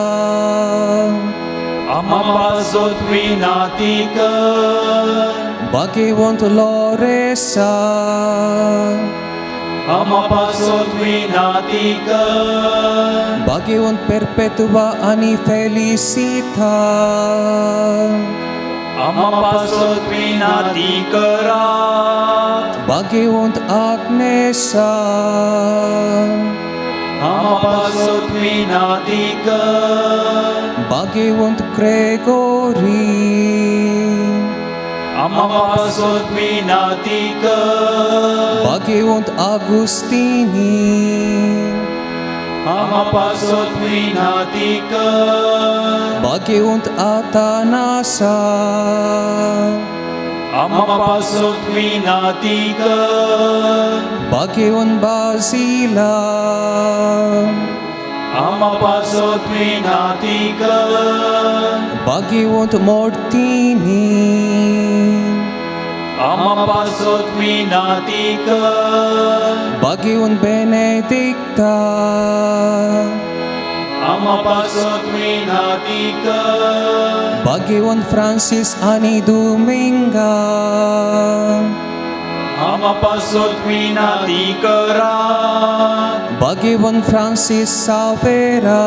आम्हापासून विनंती कर, भाग्यवंत लोरेसा, आम्हापासून विनंती कर, भाग्यवंत perpetua आणि फेलिसिता, आम्हापासून विनंती करा, भाग्यवंत आग्नेसा, आम्हापासून विनंती कर, भाग्यवंत ग्रेगोरी, आम्हापासून विनंती कर, भाग्यवंत आगुस्तिनी, आम्हापासून विनंती कर, भाग्यवंत आतानासा, आम्हापासून विनंती कर, भाग्यवंत बाजिला, आम्हापासून विनंती कर, भाग्यवंत मोर्तिनी, आम्हापासून विनंती कर, भाग्यवंत बेनेडिक्ता, आम्हापासून विनंती कर, भाग्यवंत फ्रान्सिस आणि दुमिंगा, आम्हापासून विनंती करा, भाग्यवंत फ्रान्सिस सावेरा,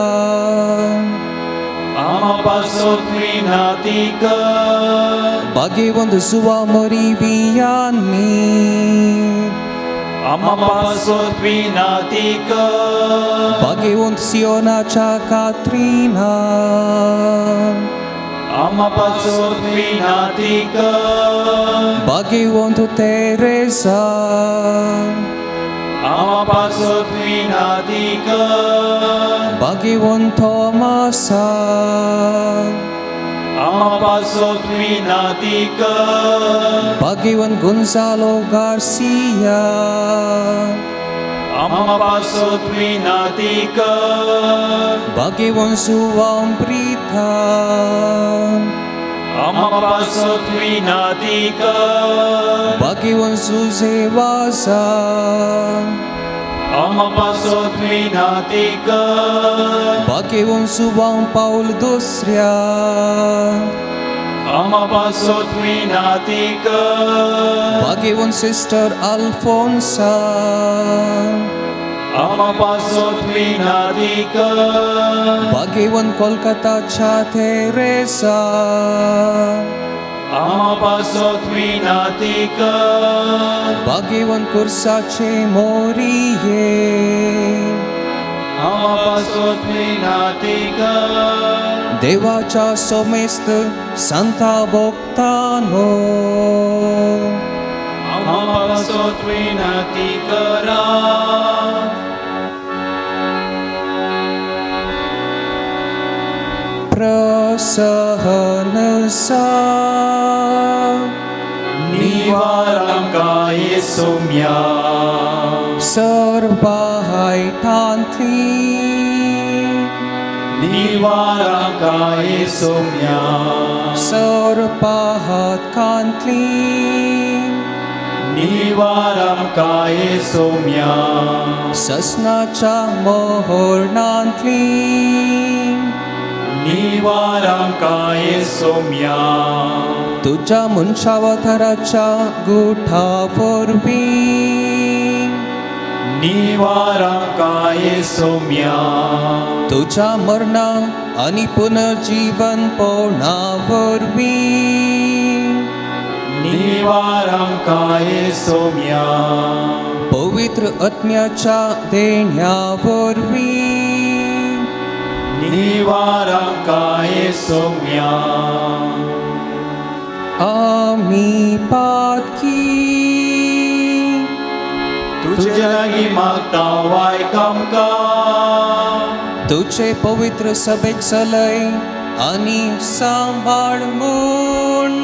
आम्हापासून विनंती कर, भाग्यवंत जुवा मोरिवियानी, आम्हापासून विनंती कर, भाग्यवंत सियोनाच्या कात्रीना, आम्हापासून विनंती कर, भाग्यवंत तेरेसा, आम्हापासून विनंती कर, भाग्यवंत थोमासा, आम्हापासून विनंती कर, भाग्यवंत गोन्झालो गार्सिया, आम्हा पासत विनाती कर Bhagyavansuvam Pritha आम्हा पासत विनाती कर Bhagyavansu Sevasa आम्हा पासत विनाती कर Bhagyavansuvam Paul Dusrya आम्हा पासत विनाती कर Bhagyavan Sister Alfonsa आम्हा पासत विनाती कर Bhagyavan Kolkata Cha Teresa आम्हा पासत विनाती कर Bhagyavan Kursache Moriye आम्हा पासत विनाती कर देवाचा सोमेस्त संता भोक्तानो आम्हा पासत विनाती करा प्रसहनसा निवारंका येसुम्या सर्वाहाय ठांथली निवारंका येसुम्या सर्वाहात कांतली निवारंका येसुम्या ससनाच्या मोहरणांतली निवारंका येसुम्या तुझ्या मुंशावताराच्या गुठावरवी निवारंका येसुम्या तुझ्या मरणा आणि पुनर्जीवन पोणावरवी निवारंका येसुम्या पवित्र आत्म्याच्या देण्यावरवी निवारंका येसुम्या आम्ही पातकी तुझे लागी मागता वायकमका तुझे पवित्र सभेक सलय आणि सांभाळ म्हूण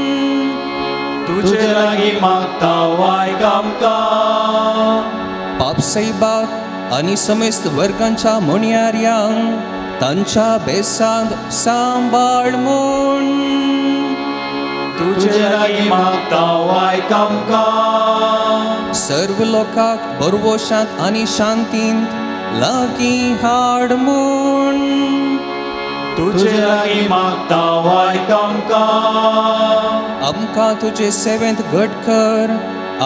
तुझे लागी मागता वायकमका पापसैबाक आणि समेस्त वर्गांच्या म्हणयाऱ्यांक तांच्या बेसांत सांभाळ म्हूण तुझे लागी मागता वायकमका सर्व लोकांक बरवशांत आणि शांतींत लागीं हाड म्हूण तुझे लागी मागता वायकमका आमकां तुजे सेवेंत घट कर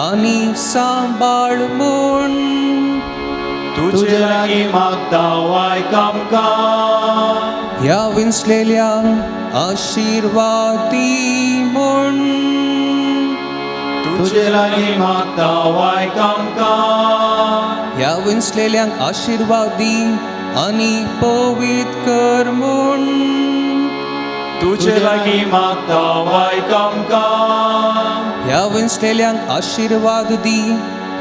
आणि सांभाळ म्हूण तुझे लागी मागता वायकमका ह्या विंचलेल्यांक आशिर्वादी म्हूण तुझे लागी मागता वायकमका ह्या विंचलेल्यांक आशिर्वादी आणि पवित्र कर म्हूण तुझे लागी मागता वायकमका ह्या विंचलेल्यांक आशिर्वाद दी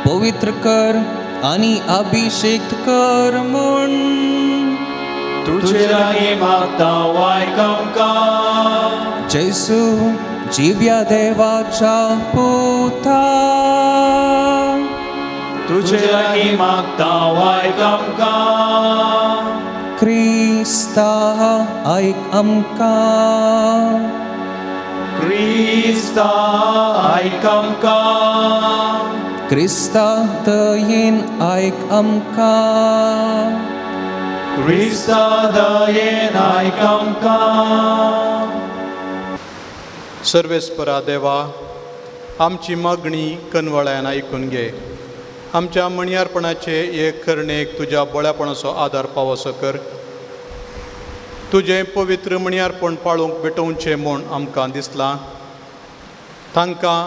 पवित्र कर आणि अभिषेक कर म्हूण तुझे लागी मागता वायकमका जैसू जिव्या देवाच्या पुता तुझे लागी मागता वायकमका क्रिस्ता ऐक आमकां क्रिस्ता ऐकमका क्रिस्ता दयेन ऐक आमकां क्रिस्ता दयेन ऐकमका सर्वेस्परा देवा आमची मागणी कनवळ्यान ऐकून घे आमच्या मणियारपणाचे एक करणेक तुझ्या बळ्यापणाचो आदार पावसो कर तुजें पवित्र मणियारपण पाळूंक भेटोवचें म्हूण आमकां दिसलां तांकां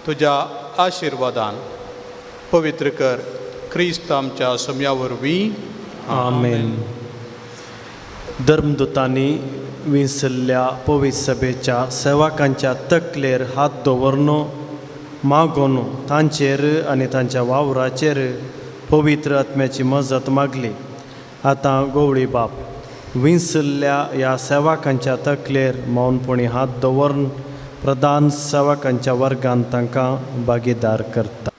तुज्या आशिर्वादान पवित्र कर क्रिस्त आमच्या सम्या वरवीं आमेन. धर्मदुतांनी विंसल्ल्या पवित्र सभेच्या सेवकांच्या तकलेर हात दवरनो मागोन तांचेर आनी तांच्या वावराचेर पवित्र आत्म्याची मजत मागली. आतां गवळी बाप विंसल्ल्या ह्या सेवकांच्या तकलेर मौनपणी हात दवरून प्रधान सेवकांच्या वर्गान तांकां भागीदार करता.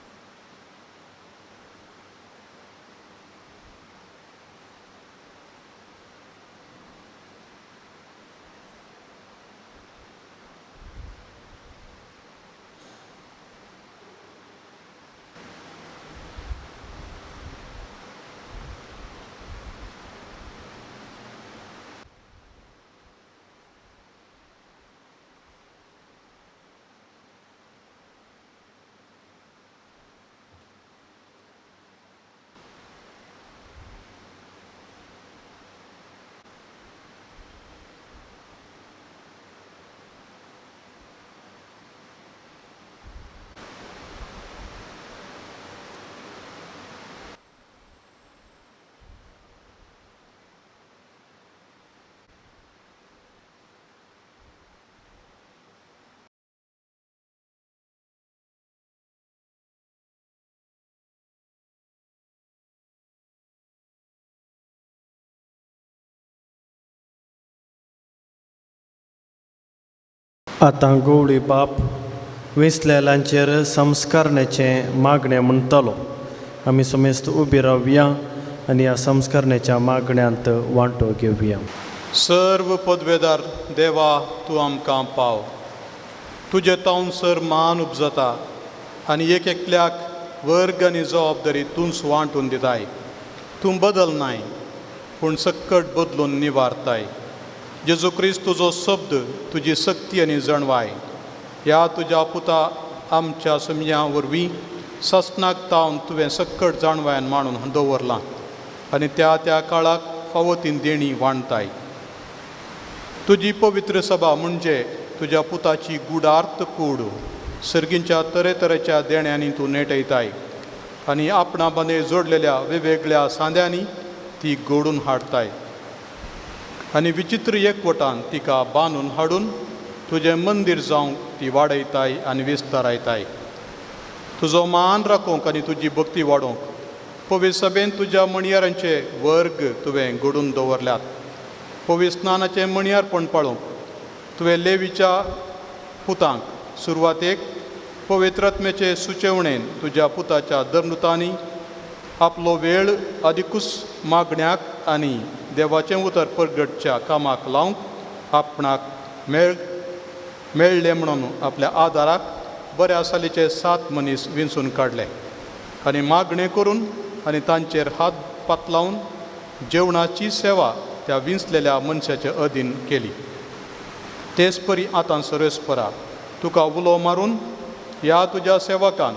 आतां गवळी बाप वेंचलेल्यांचेर संस्कारण्याचें मागणें म्हणटलो. आमी समेस्त उबी रावया आनी ह्या संस्कारण्याच्या मागण्यांत वांटो घेवया. सर्व पदवेदार देवा, तूं आमकां पाव. तुजे तावंसर मान उपजता आनी एक एकल्याक वर्ग आनी जबाबदारी तूंच वांटून दिताय. तूं बदलनाय पूण सक्कट बदलून निवारताय. जेजू क्रिस्त तुजो शब्द, तुजी सक्ती आनी जणवाय ह्या तुज्या पुता आमच्या समया वरवीं ससनाक तावन तुवें सक्कट जाणवायन मांडून दवरलां आनी त्या त्या काळाक फावो ती देणी वांडताय. तुजी पवित्र सभा म्हणजे तुज्या पुताची गुडार्थ कूड सर्गींच्या तरेतरेच्या देण्यांनी तूं नेटयताय आनी आपणा बांदे जोडलेल्या वेगवेगळ्या सांद्यांनी ती घडून हाडताय आनी विचित्र एकवटान तिका बांदून हाडून तुजें मंदीर जावंक ती वाडयताय आनी विस्तारायताय. तुजो मान राखूंक आनी तुजी भक्ती वाडोवंक पवित्र सभेन तुज्या मणयारांचे वर्ग तुवें घडून दवरल्यात. पवित्र स्नानाचें मणयारपण पाळूंक तुवें लेवीच्या पुतांक सुरवातेक पवित्रत्मेचे सुचेवणेन तुज्या पुताच्या दरनुतांनी आपलो वेळ अधिकूच मागण्याक आनी देवाचें उतर परगटच्या कामाक लावंक आपणाक मेळ्ळे म्हणून आपल्या आदाराक बऱ्या सालीचे 7 मनीस विंचून काडले आनी मागणें करून आनी तांचेर हात पातलावन जेवणाची सेवा त्या विंचलेल्या मनशाच्या अधीन केली. तेच परी आतां सर्वेस्परा तुका उलो मारून ह्या तुज्या सेवकान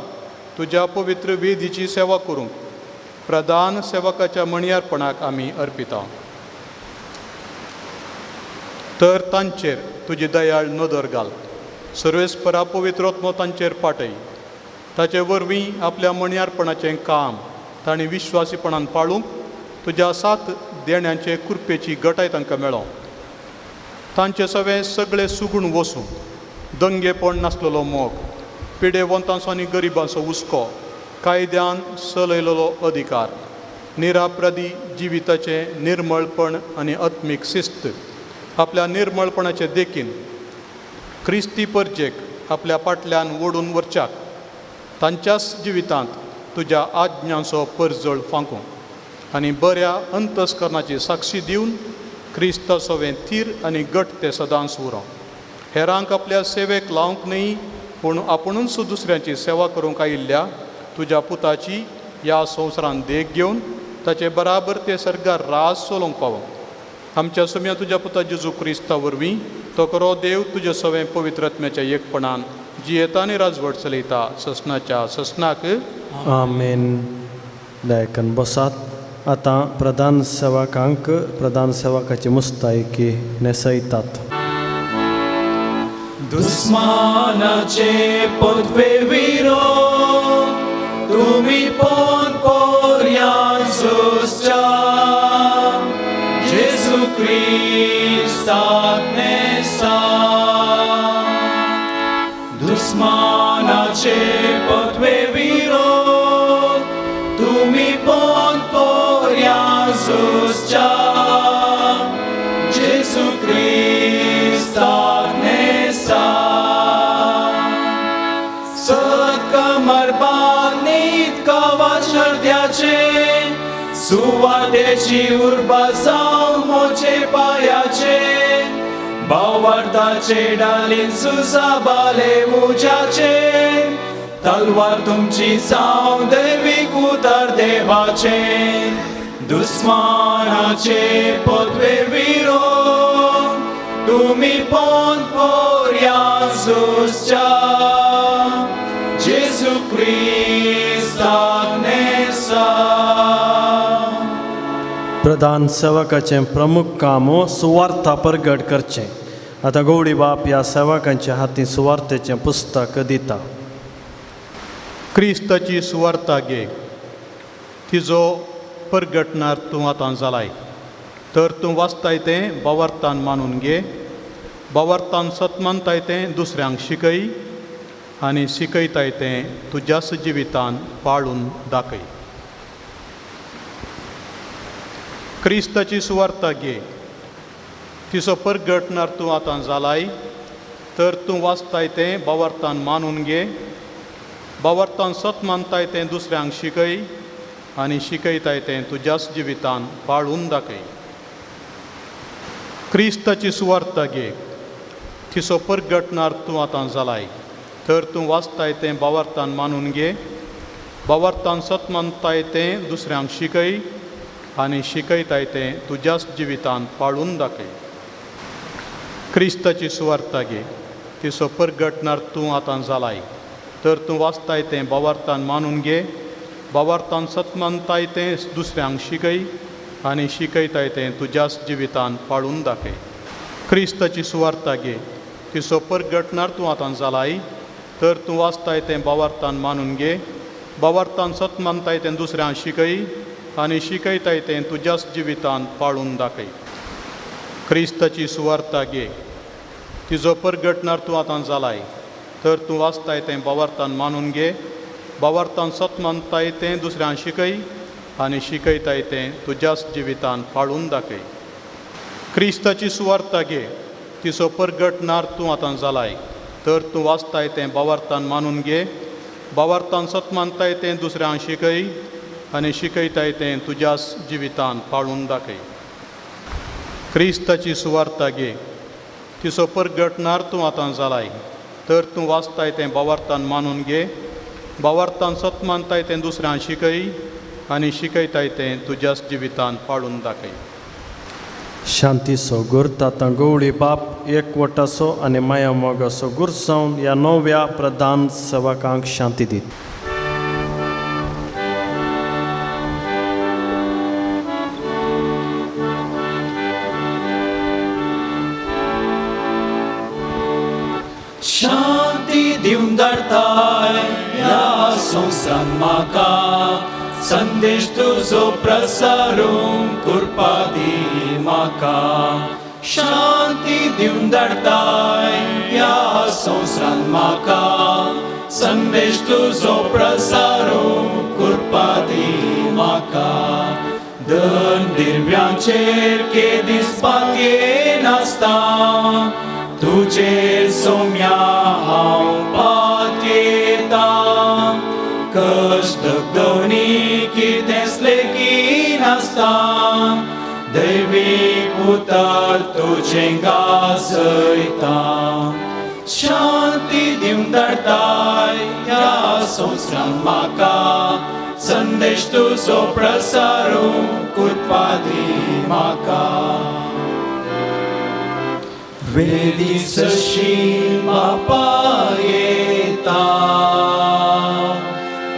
तुज्या पवित्र वेदीची सेवा करूंक प्रधान सेवकाच्या मणयारपणाक आमी अर्पिता. तर तांचेर तुजी दयाळ नदर घाल. सर्वेस्परा पवित्रोत्मो तांचेर पाटय. ताचे वरवीं आपल्या मणयारपणाचें काम तांणी विश्वासीपणान पाळूंक तुज्या 7 देण्यांचे कृपेची गटाय तांकां मेळो. तांचे सगळें सुगूण वसूं, दंगेपण नासलेलो मोग, पिडेवंतांचो आनी गरिबांचो हुस्को, कायद्यान चलयलेलो अधिकार, निरापराधी जिविताचें निर्मळपण आनी आत्मीक शिस्त, आपल्या निर्मळपणाचे देखीन क्रिस्ती परजेक आपल्या फाटल्यान ओडून व्हरच्याक तांच्याच जिवितांत तुज्या आज्ञांचो परजळ फांकूंक आनी बऱ्या अंतस्करणाची साक्षी दिवन क्रिस्ता सवें थीर आनी घट ते सदांच उरो. हेरांक आपल्या सेवेक लावंक न्ही पूण आपुणूच दुसऱ्यांची सेवा करूंक आयिल्ल्या तुज्या पुताची ह्या संवसारान देख घेवन ताचे बराबर ते सर्गार राज चलोवंक पावोंक आमच्या सुम्या तुज्या पुता जेजू क्रिस्ता वरवीं तो करो देव तुजे सवें पवित्रत्म्याच्या एकपणान जियेता आनी राजवट चलयता ससनाच्या ससनाक आमेन. दायकन बसात. आतां प्रधान सेवकांक प्रधान सेवकाची मुस्तायकी नेसयतात. दुस्मानाचे पदवे विरोध तुमी पोन पोरयान सुसच्या जेजू क्रिस्ताक नेसा. दुस्मानाचे पदवे विरोध तुमी पोन पोरयान सुसच्या जेजू क्रिस्ताक नेसा. सत्कमर बांदनीत कवच हृदयाचे सुवातेची उर्बा जावं मोचे पायाचे भावार्थाचे डालीन सुसाबाले उजाचे तलवार तुमची जावं दैवीक उतर देवाचे. दुस्मानाचे पदवे विरोध तुमी पोन पोरयान सुसच्या जेजू क्रिस्ताक नेसा. प्रधान सेवकाचें प्रमुख काम सुवार्ता परगट करचें. आतां गवळी बाप ह्या सेवकांच्या हातीं सुवार्तेचें पुस्तक दिता. क्रिस्ताची सुवार्ता घे. तिजो परगटणार तूं आतां जालाय. तर तूं वाचताय तें भावार्थान मानून घे. भावार्थान सतमानताय तें दुसऱ्यांक शिकय आनी शिकयताय तें तुज्याच जिवितान पाळून दाखय. क्रिस्ताची सुवार्ता घे. तिचो परगटणार तूं आतां जालाय. तर तूं वाचताय तें बावार्थान मानून घे, बावार्थान सत मानताय तें दुसऱ्यांक शिकय आनी शिकयताय तें तुज्याच जिवितान पाळून दाखय. क्रिस्ताची सुवार्ता घे, तिचो परगटणार तूं आतां जालाय. तर तूं वाचताय तें बावार्थान मानून घे, बावार्थान सत मानताय तें दुसऱ्यांक शिकय आनी शिकयताय तें तुज्याच जिवितान पाळून दाखय. क्रिस्ताची सुवार्ता घे, तिचो परगटणार तूं आतां जालाय. तर तूं वाचताय तें बावार्थान मानून घे, बावार्थान सत मानताय तें दुसऱ्यांक शिकय आनी शिकयताय तें तुज्याच जिवितान पाळून दाखय. क्रिस्ताची सुवार्ता घे, तिचो परगटणार तूं आतां जालाय. तर तूं वाचताय तें बावार्थान मानून घे, बावार्थान सत मानताय तें दुसऱ्यांक शिकय आनी शिकयताय तें तुज्याच जिवितान पाळून दाखय. क्रिस्ताची सुवार्ता घे, तिचो परगटणार तूं आतां जालाय. तर तूं वाचताय तें बावार्थान मानून घे, बावार्थान सत मानताय तें दुसऱ्यांक शिकय आनी शिकयताय तें तुज्याच जिवितान पाळून दाखय. क्रिस्ताची सुवार्ता घे, तिचो परगटणार तूं आतां जालाय. तर तूं वाचताय तें बावार्थान मानून घे, बावार्थान सत मानताय तें दुसऱ्यांक शिकय आनी शिकयताय तें तुज्याच जिवितान पाळून दाखय. क्रिस्ताची सुवार्ता घे, तिचो परगटणार तूं आतां जालाय. तर तूं वाचताय तें बावार्थान मानून घे, बावार्थान सत मानताय तें दुसऱ्यांक शिकय आनी शिकयताय तें तुज्याच जिवितान पाळून दाखय. शांतीचो गुर्त आतां गवळी बाप एकवटाचो आनी माया मोगाचो गुर्त जावन ह्या नव्या प्रधान सेवकांक शांती दीत. शांती दिवन धाडताय ह्या संवसारांत म्हाका, संदेश तुजो प्रसारूंक करपा दी म्हाका. शांती दिवन धाडताय ह्या संवसारांत म्हाका, संदेश तुजो प्रसारूंक करपा दी म्हाका. दन दिव्यांचेर केदीस पातयेन आसता, तुजेर सोम्या हांव पातयेता. कश्ट दगदवणी कितेंच लेगीत नासता, दैवीक उतर तुजें गाजयता. शांती दिवन धाडताय ह्या संवसारांत म्हाका, संदेश तुजो प्रसारूंक करपा दी म्हाका. वेदीस बापा येता,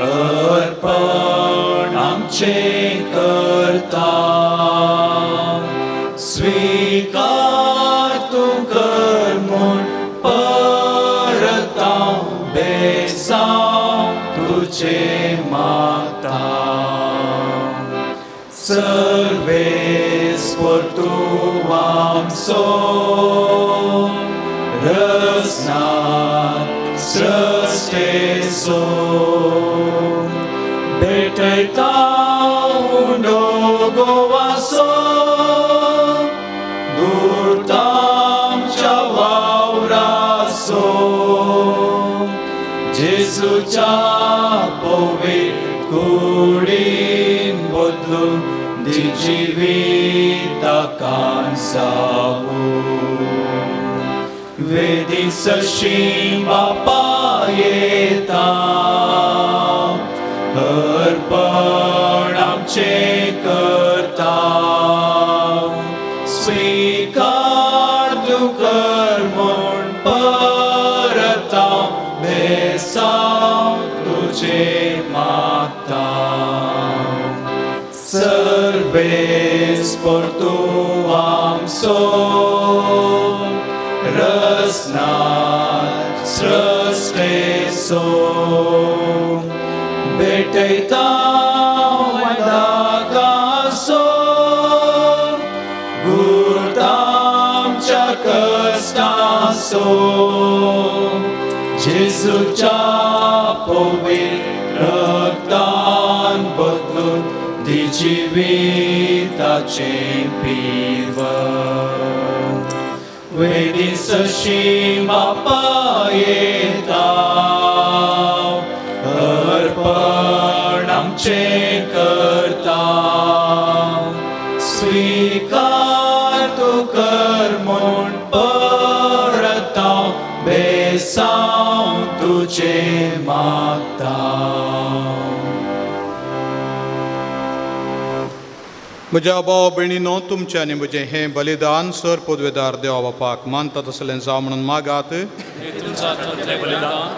अर्पण आमचें करता. स्विकार तूं कर म्हूण परत हांव बेसांव तुजें मागता. सर्वेस por tu आमचो रसनार सृश्टेचो भेटयता उंडो वासो. गुर्त आमच्या वावराचो, जेजूच्या पवित्र कुडीन बदलून दी जिविताकान सावू. वेदीस बापा येता, अर्पण आमचें करता. स्विकार तूं कर म्हूण परत हांव बेसांव तुजें मागता. सर्वेस por tu आमचो रसनार सृश्टेचो भेटयता वैदाकाचो. गुर्त आमच्या कश्टाचो, जेजूच्या पवित्र रक्तान बदलून दी जिविताचें पिवण. वेदीसशी बापा येता अर्पण आमचे करता स्वीकार तू कर म्हूण परता बेसांव तुजे मागता. म्हज्या भाव भयणीनो, तुमचें आनी म्हजें हें बलिदान सर पदवेदार देवा बापाक मानता तसलें जावं म्हणून मागात.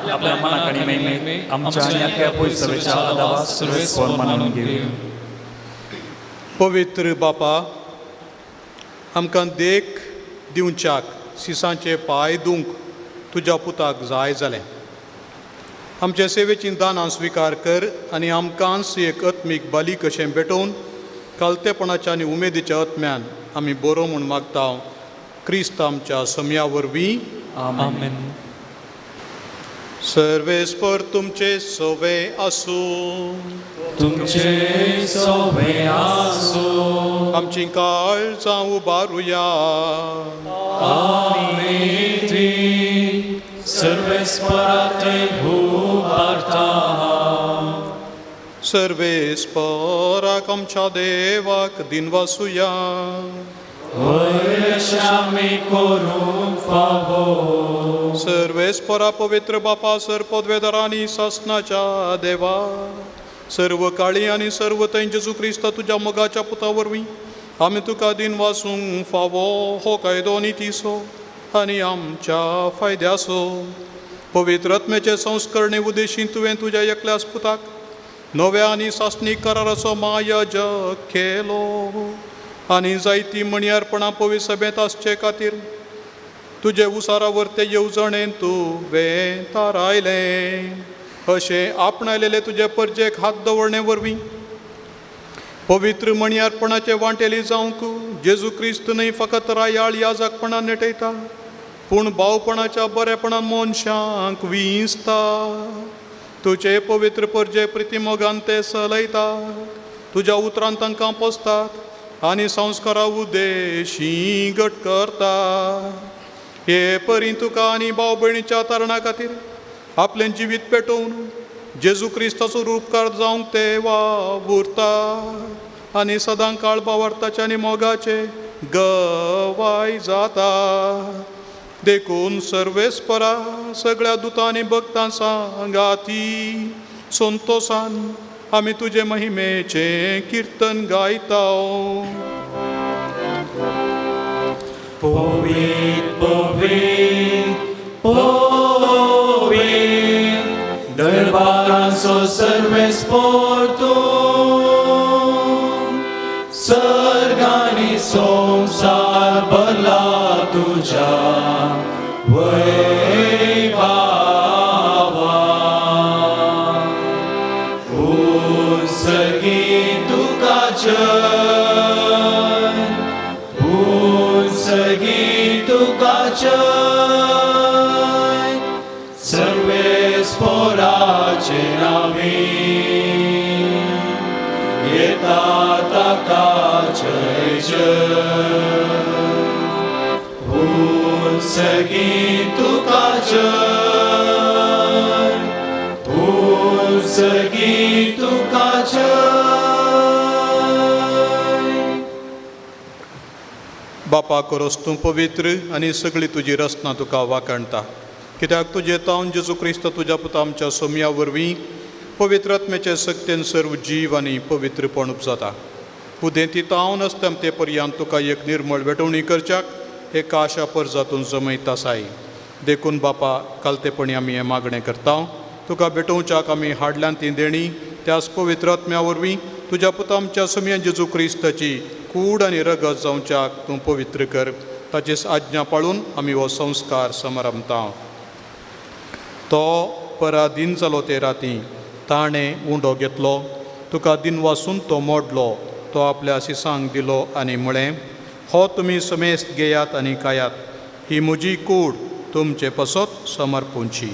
आपल्या मनाक आनी मेमे आमच्या आनी आख्या पवित्रतेच्या आदारात सर्वेस्वर मानून घेवया. पवित्र बापा, आमकां देख दिवच्याक सिसांचे पांय धुवंक तुज्या पुताक जाय जालें. आमचे सेवेची दानां स्विकार कर आनी आमकांच एक आत्मीक बली कशें भेटोवन कालतेपणाच्या आनी उमेदीच्या आत्म्यान आमी बरो म्हूण मागता. क्रिस्त आमच्या समया वरवीं. आमेन. सर्वेस्पर तुमचे सोवे आसूं. तुमचे सोवे आसूं. आमची काळजां उबारुया. सर्वेस्पराते उबारता. सर्वेस्पराक आमच्या देवाक दिनवासुया. आमी करूंक फावो. सर्वेस्परा पवित्र बापा, सर पदवेदारांनी सासनाच्या देवा, सर्व काळी आनी सर्व थंय जेजू क्रिस्त तुज्या मोगाच्या पुता वरवीं आमी तुका दिन वासूंक फावो हो कायदो नितीसो आनी आमच्या फायद्याचो. पवित्र आत्म्याचे संस्करणे उद्देशीन तुवें तुज्या एकल्याच पुताक नव्या आनी सासणीक कराराचो महायाजक केलो आनी जायती मणियारपणां पवित्र सभेंत आसचे खातीर तुजे उसारा वर्ते येवजणेन तुवें थारायलें. अशें आपणायलेले तुजे परजेक हात दवरणे वरवीं पवित्र मणियारपणाचे वांटेली जावंक जेजू क्रिस्त न्हय फकत रायाळ याजकपणान नेटयता, पूण भावपणाच्या बरेपणान मनशांक विंचता. तुजे पवित्र परजे प्रितीमोगान ते चलयतात, तुज्या उतरांत तांकां पोसतात आनी संस्कारा उद्देशी घट करता. हे परी तुका आनी भाव भयणीच्या तारणा खातीर आपलें जिवीत पेटोवन जेजू क्रिस्ताचो रूपकार जावंक ते वावुरता आनी सदां काळ भावार्थाचे आनी मोगाचे गवाय जाता. देखून सर्वेस्परा सगळ्या दुतां आनी भक्तां सांगाती संतोशान आमी तुजे महिमेचें कीर्तन गायता. Povit, povit, povit, dărbaranso सर्वेस्पर तूं, सर्गानी संसार भरला तुझ्या वैभवा. उत्सर्गी तुका सर्वेस्पराचे नावी येता ताका जय जय. उत्सर्गी तुका जय, उत्सर्गी तुका जय. बापा करोस तूं पवित्र आनी सगळी तुजी रचना तुका वाकणटा. कित्याक तुजे तावन जेजू क्रिस्त तुज्या पुता आमच्या सोमया वरवीं पवित्र आत्म्याचे सक्तेन सर्व जीव आनी पवित्रपण उपजता. उदेंती तावन आसता ते पर्यंत तुका एक निर्मळ वेटवणी करच्याक एका आशा परजातून जमयता साय. देखून बापा कालतेपणी आमी हें मागणें करता. तुका भेटोवच्याक आमी हाडल्यान ती देणी त्याच पवित्र आत्म्या वरवीं तुज्या पुता आमच्या सोमया जेजू क्रिस्ताची कूड आनी रगत जावच्याक तूं पवित्र कर. ताची आज्ञा पाळून आमी हो संस्कार समरमता. तो पराधीन जालो ते राती ताणें उंडो घेतलो, तुका दिन वासून तो मोडलो, तो आपल्या सिसांक दिलो आनी म्हळें, हो तुमी समेस्त घेयात आनी खायात, ही म्हजी कूड तुमचे पसत समर्पूंची.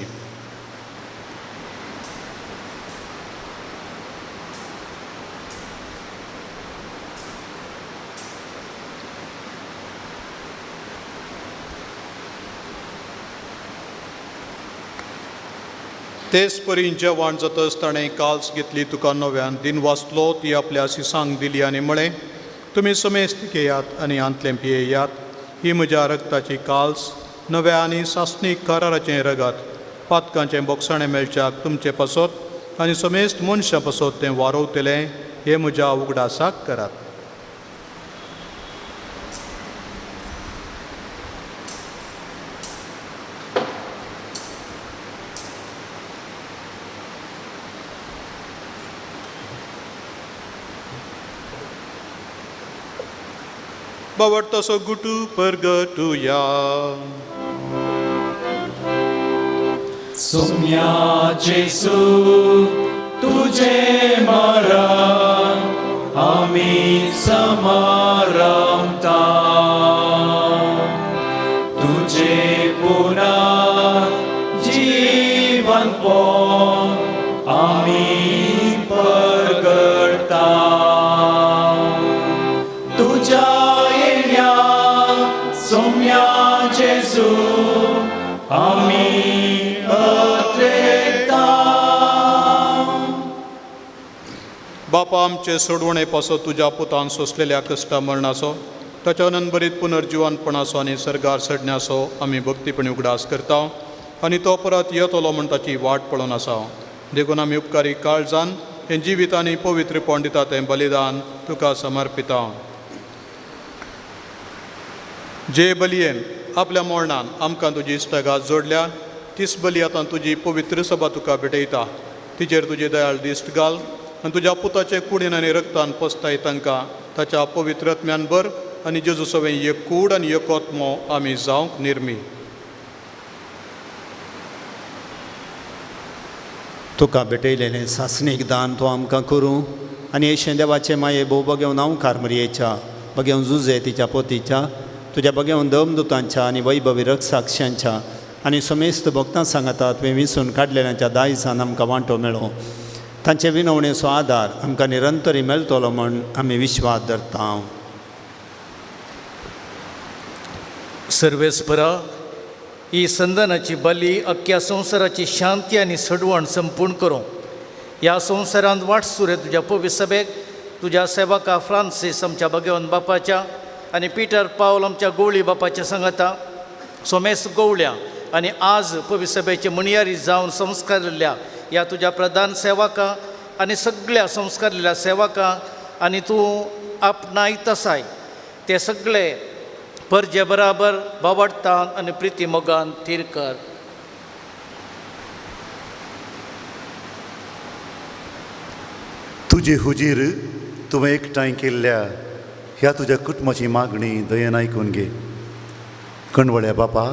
तेच परी जेवण जातच ताणें काल्स घेतली तुका नव्यान दिन वाचलो ती आपल्या सिसांक दिली आनी म्हळें तुमी समेस्त घेयात आनी आंतलें पियेयात ही म्हज्या रक्ताची काल्स नव्या आनी सासणीक कराराचें रगत पातकांचें बोगसाणें मेळच्याक तुमचें पासत आनी समेस्त मनशां पासत तें वारोवतलें हे म्हज्या उगडासाक करात. Bawartaso gutu pergatuya. सोम्या जेसू तुझे मरण आमी समारंभता तुझे पुन्हा जीवन पोन आमी परगडता तुझ्या येण्या सोम्या जेसू आमी बापा आमचे सोडवणे पासो तुज्या पुतान सोंसलेल्या कश्टा मरणाचो ताच्या अनंतरीत पुनर्जिवानपणाचो आनी सर्गार चडण्याचो आमी भक्तीपणी उगडास करता आनी तो परत येतलो म्हण ताची वाट पळोवन आसा. देखून आमी उपकारी काळजान हें जिवीत आनी पवित्रपण दिता तें बलिदान तुका समर्पिता. जे बलयेन आपल्या मरणान आमकां तुजी इश्टगात जोडल्या तीच बली आतां तुजी पवित्र सभा तुका भेटयता. तिचेर तुजे दयाळ दिश्ट घाल आनी तुज्या पुताचे कुडीन आनी रक्तान पोसताय तांकां ताच्या पवित्र आत्म्यान बर आनी जेजू सवें एक कूड आनी एक आत्मो आमी जावंक निर्मी. तुका भेटयलेलें सासणीक दान तूं आमकां करूं आनी येशें देवाचे माये भोव बगेवन हांव कार्मरियेच्या बगेवन जुजे तिच्या पोतीच्या तुज्या बगेवन दमदुतांच्या आनी वैभवी रक्षसाक्षांच्या आनी समेस्त भक्तां सांगातात तुवें विसरून काडलेल्यांच्या दायजान आमकां वांटो मेळो तांचे विनवणेचो आदार आमकां निरंतरी मेळटलो म्हण आमी विश्वास धरता. सर्वेस्परा ही संदनाची बली अख्ख्या संवसाराची शांती आनी सडवण संपूर्ण करूं ह्या संवसारांत वाटसूरे तुज्या पवित्र सभेक तुज्या सेवका फ्रांसीस आमच्या भगवन बापाच्या आनी पिटर पावल आमच्या गवळी बापाच्या सांगाता सोमेस्त गवळ्या आनी आज पवित्र सभेचे मणयारी जावन संस्कारलेल्या ह्या तुज्या प्रधान सेवकां आनी सगळ्या संस्कारलेल्या सेवकां आनी तूं आपणायतासाय ते सगळे परजे बराबर बावडटान आनी प्रिती मोगान थीर कर. तुजे हुजीर तुवें एकठांय केल्ल्या ह्या तुज्या कुटुंबाची मागणी दयेन आयकून घे. कणवळ्या बापा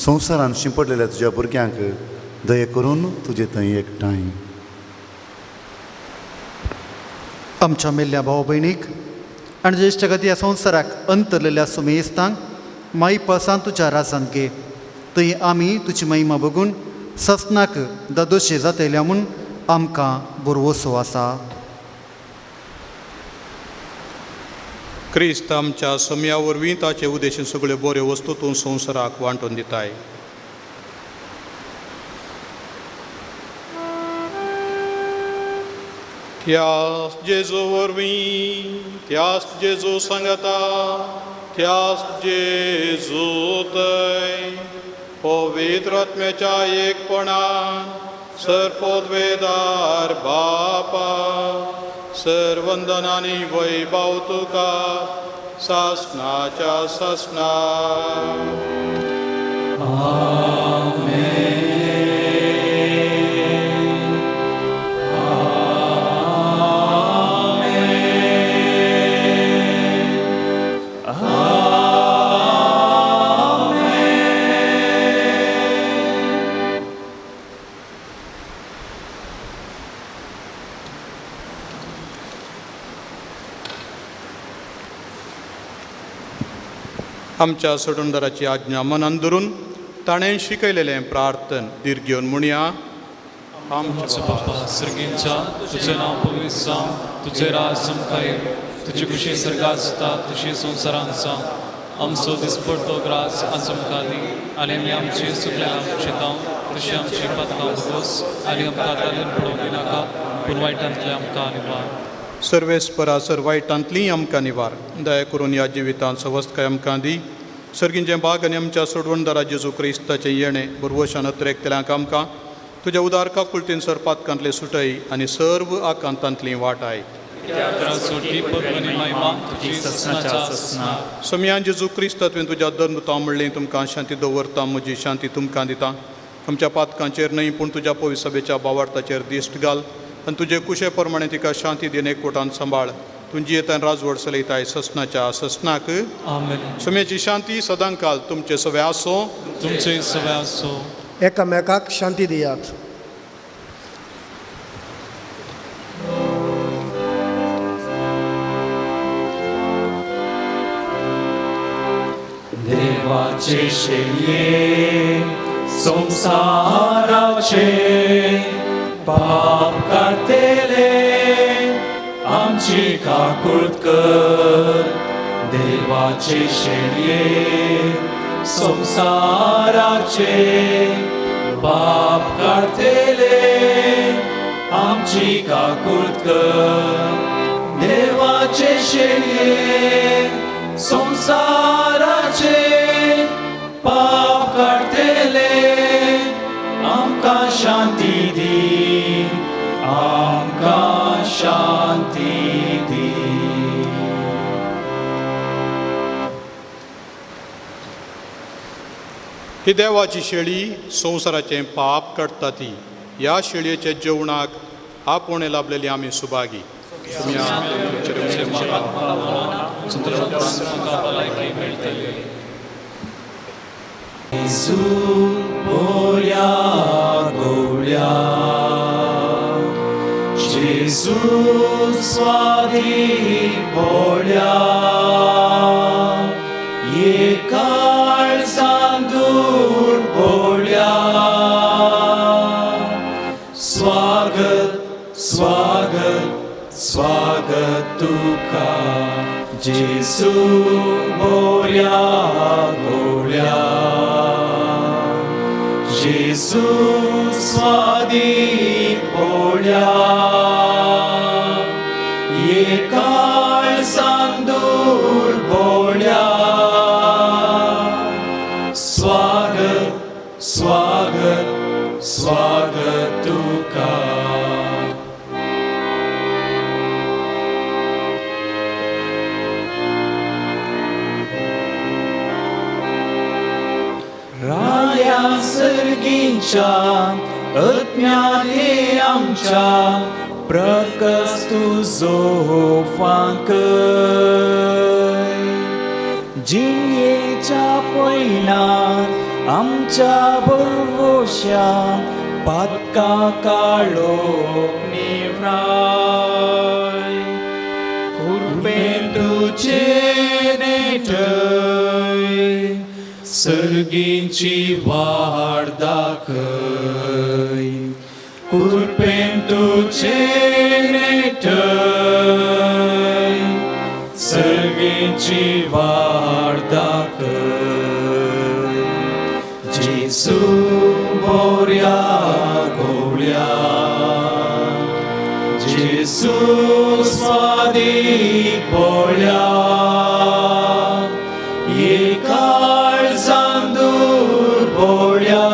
संवसारान शिंपडलेल्या तुज्या भुरग्यांक दये करून तुजे थंय एकठांय. आमच्या मेल्ल्या भाव भयणीक आनी ज्येश्ठ गती ह्या संवसाराक अंतरलेल्या सुमेस्तांक माई पासान तुज्या राजांत घे. थंय आमी तुजी महिमा बघून ससनाक दादोशे जातयल्या म्हूण आमकां बरवोसो आसा. क्रिस्त आमच्या सम्या वरवीं ताचे उद्देशीन सगळ्यो बऱ्यो वस्तू तूं संवसाराक वांटून दिताय. त्याच जेजू वरवीं त्याच जेजू सांगता त्याच जेजू थंय पवित्र आत्म्याच्या एकपणान सर्पोद्वेदार बापा सर्वंदनानी वैभव तुका सासणाच्या सासणा. आमच्या सोडूनदाराची आज्ञा मनान धरून ताणें शिकयलेलें प्रार्थन दीर घेवन म्हणया. आमचे बापा सर्गींच्या तुझें नांव पवित्र जावं तुजें राज समकाय तुजी खुशी सर्गात जाता तशी संवसारांत जावं आमचो दिसपडटो ग्रास आज आमकां दी आनी आमी आमची चुकल्यांक शिताव तशी आमची पातकां बस आनी आमकां तालून पडोवंक नाका पूण वायटांतले आमकां निवार सर्वेस्परा सर्वायटांतलीं आमकां निवार दया करून ह्या जिवितांत सवस्तकाय आमकां दी सर्गींचें बाग आनी आमच्या सोडवणदारा जेजू क्रिस्ताचें येणें बरवशान अत्रेकतल्यांक आमकां तुज्या उदारका कुलतीन सरपातकांतले सुटय आनी सर्व आकांतांतलीं वाटाय सोटी पद्मनी महिमा तुजी ससनाच्या ससना समयान जेजू क्रिस्त तुवें तुज्या धर्मता म्हणलें तुमकां शांती दवरता म्हजी शांती तुमकां दिता आमच्या पातकांचेर न्हय पूण तुज्या पवित्र सभेच्या बावार्थाचेर दिश्ट घाल आनी तुजे कुशे प्रमाणे तिका शांती दिन एकवटान सांबाळ तुजी येतान राजवड चलयताय ससनाच्या ससनाक आमेन समेची शांती सदांकाल तुमचे सवे आसो तुमचे सवे आसो एकामेकाक शांती दियात देवाचे शेळये संसाराचे पाप काढतेले आमची काकुळत कर देवाचे शेळये संसाराचे पाप काढतेले आमची काकुळत कर देवाचे शेळये संसाराचे पाप काढतेले आमकां शांती दी आमकां शांती दी ही देवाची शेळी संवसाराचें पाप काडटा ती ह्या शेळयेच्या जेवणाक आपूण लाभलेली आमी सुभागी जेजू बोऱ्या गवळ्या जेजू स्वादी बोळ्या ये काळजांत दूर बोळ्या स्वागत स्वागत स्वागत तुका जेजू बोऱ्या गवळ्या जेजू स्वादी बोळ्या ये काळजांत दूर बोळ्या स्वागत स्वागत स्वागत तुका राया सर्गींच्या अज्ञाने आमच्या प्रकस तुजो फांकय जिणयेच्या पयणार आमच्या बरवोशा पातकां काळोख निवराय कुर्बेन तुजे नेटय सर्गींची वाड दाखय कुर्बेन तुजे नेटय सर्गींची वाड दाखय जेजू बोऱ्या गवळ्या जेजू स्वादी बोळ्या ये काळजांत दूर बोळ्या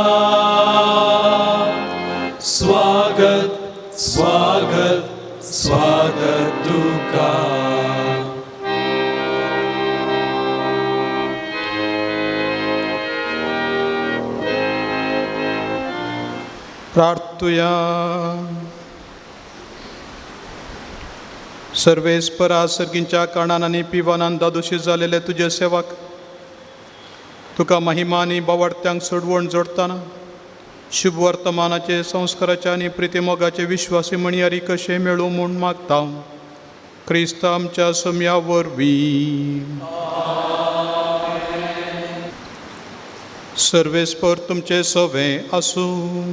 स्वागत स्वागत स्वागत तुका प्रार्थुया सर्वेस्परा सर्गींच्या कारणान आनी पिवानान दादोशी जालेले तुजे सेवक तुका महिमा आनी बावडत्यांक सोडवण जोडटाना शुभ वर्तमानाचे संस्काराचे आनी प्रितीमोगाचे विश्वासी म्हणयारी कशे मेळूं म्हूण मागता क्रिस्त आमच्या सम्या वरवीं सर्वेस्पर तुमचे सवे आसूं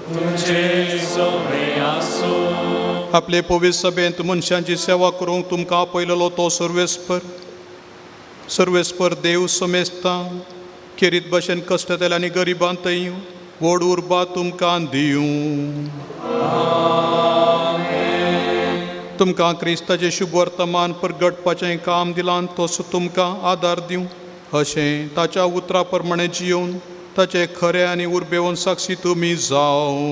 तुझे सोवे आसो आपले पवित्र सभेंत मनशांची सेवा करूंक तुमकां आपयलेलो तो सर्वेस्पर देव समेस्ता खेरीत भाशेन कश्टतल्या आनी गरिबांतय व्हड उर्बा तुमकां दिवं. तुमकां क्रिस्ताचें शुभ वर्तमान परगटपाचें काम दिलां तसो तुमकां आदार दिवं. अशें ताच्या उतरा प्रमाणे जियोवन ताचे खरे आनी उर्बेवन साक्षी तुमी जावं.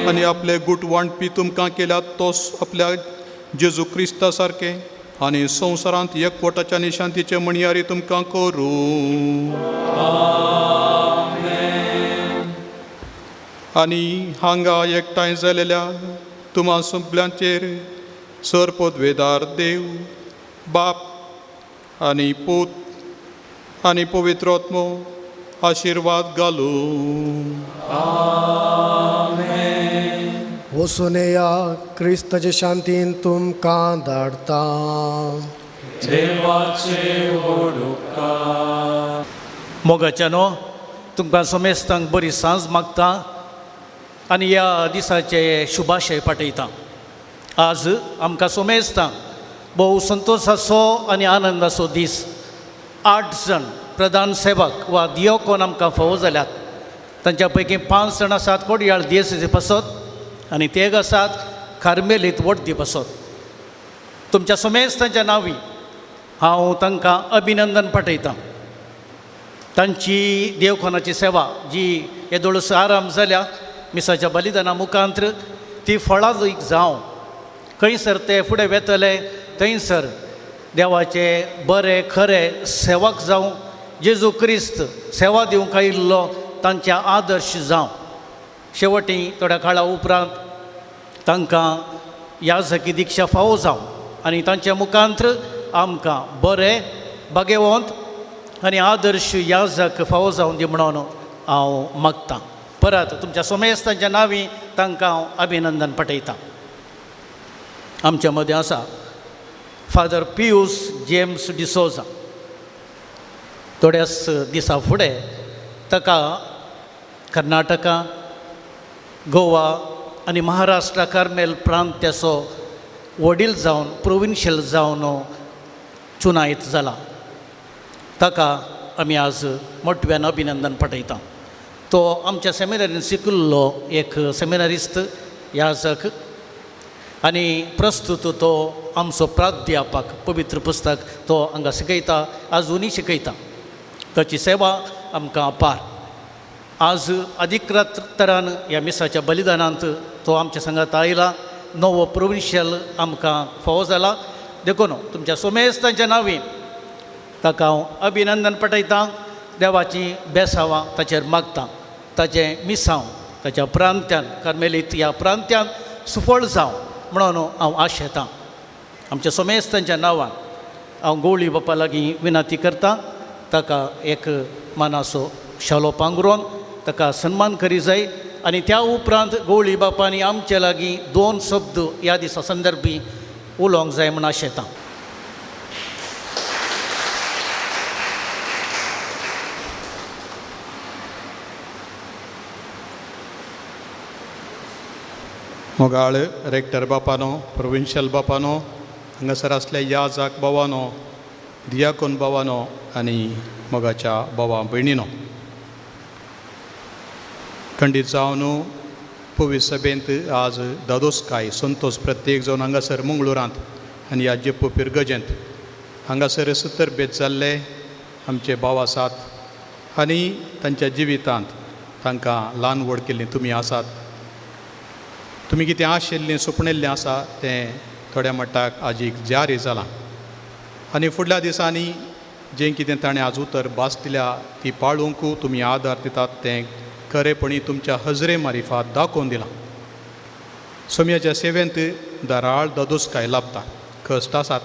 आनी आपले गुट वांटपी तुमकां केल्यात तोच आपल्या जेजू क्रिस्ता सारकें आनी संवसारांत एकवटाच्या आनी शांतीचे मणयारी तुमकां करूं. आनी हांगा एकठांय जालेल्या तुम्हा सगळ्यांचेर सरपदवेदार देव बाप आनी पूत आनी पवित्र आत्मो आशिर्वाद घालूं. वचून या क्रिस्ताचे शांतीन तुमकां धाडटा. मोगाच्यानो तुमकां समेस्तांक बरी सांज मागता आनी ह्या दिसाचे शुभाशय पाठयता. आज आमकां समेस्तांक भोव संतोशाचो आनी आनंदाचो दीस. 8 जण प्रधान सेवक वा दियोकोन आमकां फावो जाल्यात. तांच्या पैकी 5 जण आसात कोडयाळ दियेसीचे पासत आनी ते आसात कार्मेलीत वडती पासत. तुमच्या समेस्तांच्या नांवी हांव तांकां अभिनंदन पाठयतां. तांची देवखोनाची सेवा जी येदोळस आराम जाल्या मिसाच्या बलिदाना मुखांत्र ती फळादीक जावं. खंयसर ते फुडें वेतले थंयसर देवाचे बरे खरे सेवक जावं. जेजू क्रिस्त सेवा दिवंक आयिल्लो तांच्या आदर्श जावं. शेवटी थोड्या काळा उपरांत तांकां याजकी दिक्षा फावो जावं आनी तांच्या मुखांत्र आमकां बरे भाग्यवंत आनी आदर्श याजक फावो जावं दी म्हणून हांव मागतां. परत तुमच्या समेस्तांच्या नांवी तांकां हांव अभिनंदन पाठयतां. आमच्या मदें आसा फादर पियूस जेम्स डिसोजा. थोड्याच दिसा फुडें ताका कर्नाटका गोवा आनी महाराष्ट्रा कार्मेल प्रांत्याचो वडील जावन प्रोविन्शियल जावन चुनायत जाला. ताका आमी आज मोठव्यान अभिनंदन पाठयता. तो आमच्या सेमिनारीन शिकिल्लो एक सेमिनारिस्ट याजक आनी प्रस्तुत तो आमचो प्राध्यापक. पवित्र पुस्तक तो हांगा शिकयता, आजुनी शिकयता. ताची सेवा आमकां अपार. आज अधिकृत तरान ह्या मिसाच्या बलिदानांत तो आमच्या संगात आयला. नवो प्रोविन्शियल आमकां फावो जाला. देखून तुमच्या समेस्तांच्या नांवी ताका हांव अभिनंदन पाठयतां. देवाची बेसांवां ताचेर मागतां. ताचें मिसांव ताच्या प्रांत्यान कार्मेलीत ह्या प्रांत्यान सुफळ जावं म्हणून हांव आशेतां. आमच्या समेस्तांच्या नांवान हांव गवळी बापा लागीं विनंती करतां. ताका एक मानाचो शालो पांगरोवन ताका सन्मान करी जाय आनी त्या उपरांत गवळी बापांनी आमचे लागीं 2 शब्द ह्या दिसा संदर्भी उलोवंक जाय म्हूण आशेतां. मोगाळ रेक्टर बापानो, प्रोविन्शियल बापानो, हांगासर आसल्या याजक भावानो, दियाकोन भावानो आनी मोगाच्या भावा भयणीनो, खंडीत जावन पवित्र सभेंत आज दादोसकाय संतोश प्रत्येक जावन हांगासर मंगळुरांत आनी ह्या जेप्पो पिरगजेंत हांगासर 70 बेत जाल्ले आमचे भाव आसात आनी तांच्या जिवितांत तांकां ल्हान व्हड केल्लीं तुमी आसात. तुमी कितें आशिल्लें सुपणिल्लें आसा तें थोड्या मट्टाक आजीक जारी जालां आनी फुडल्या दिसांनी जें कितें ताणें आज उतर भास दिल्या ती पाळूंक तुमी आदार दितात तें खरेपणी तुमच्या हजरे मारिफात दाखोवन दिलां. सोम्याच्या सेवेंत दाराळ दादोसकाय लाभता. कश्ट आसात,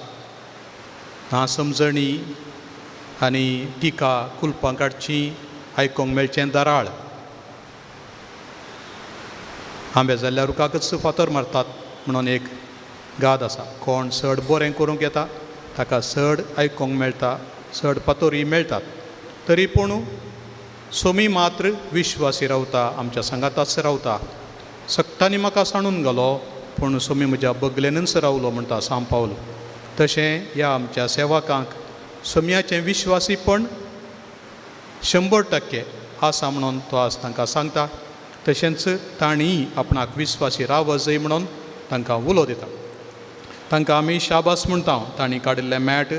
नासमजणी आनी टिका कुलपां काडची आयकोंक मेळचें दाराळ. आंबे जाल्ल्या रुखाकच फातर मारतात म्हणून एक गाद आसा. कोण चड बरें करूंक येता ताका चड आयकोंक मेळटा, चड पातोरी मेळटात. तरी पूण सोमी मात्र विश्वासी रावता, आमच्या सांगाताच रावता. सक्तांनी म्हाका सांडून घालो पूण सोमी म्हज्या बगलेनच रावलो म्हणटा सांब पावलो. तशें ह्या आमच्या सेवकांक सोम्याचें विश्वासीपण 100% आसा म्हणून तो आज तांकां सांगता. तशेंच ताणीं आपणाक विस्वासी राव जाय म्हणून तांकां उलो दिता. तांकां आमी शाबास म्हणटा. तांणी काडिल्लें मॅट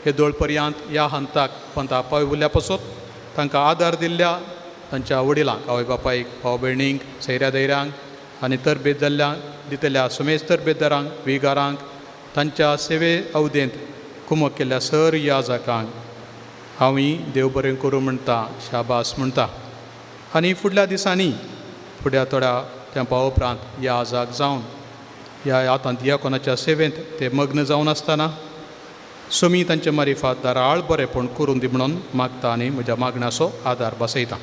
येदोळ पर्यंत ह्या हंताक पंथा पावयल्या पासून तांकां आदार दिल्ल्या तांच्या वडिलांक, आवय बापायक, भाव भयणींक, सैऱ्या दैऱ्यांक आनी तरबेत दितल्या सुमेज तरबेतदारांक, विगारांक, तांच्या सेवे अवदेंत कुमक केल्ल्या सर याजकांक हांवूय देव बरें करूं म्हणटा, शाबास म्हणटा. आनी फुडल्या दिसांनी फुडल्या थोड्या तेंपा उपरांत याजाक जावन ह्या आतां दियाकोनाच्या सेवेंत ते मग्न जावन आसतना सोमी तांचे मारिफात दाराळ बरेंपण करून दी म्हणून मागता आनी म्हज्या मागण्याचो आदार बसयता.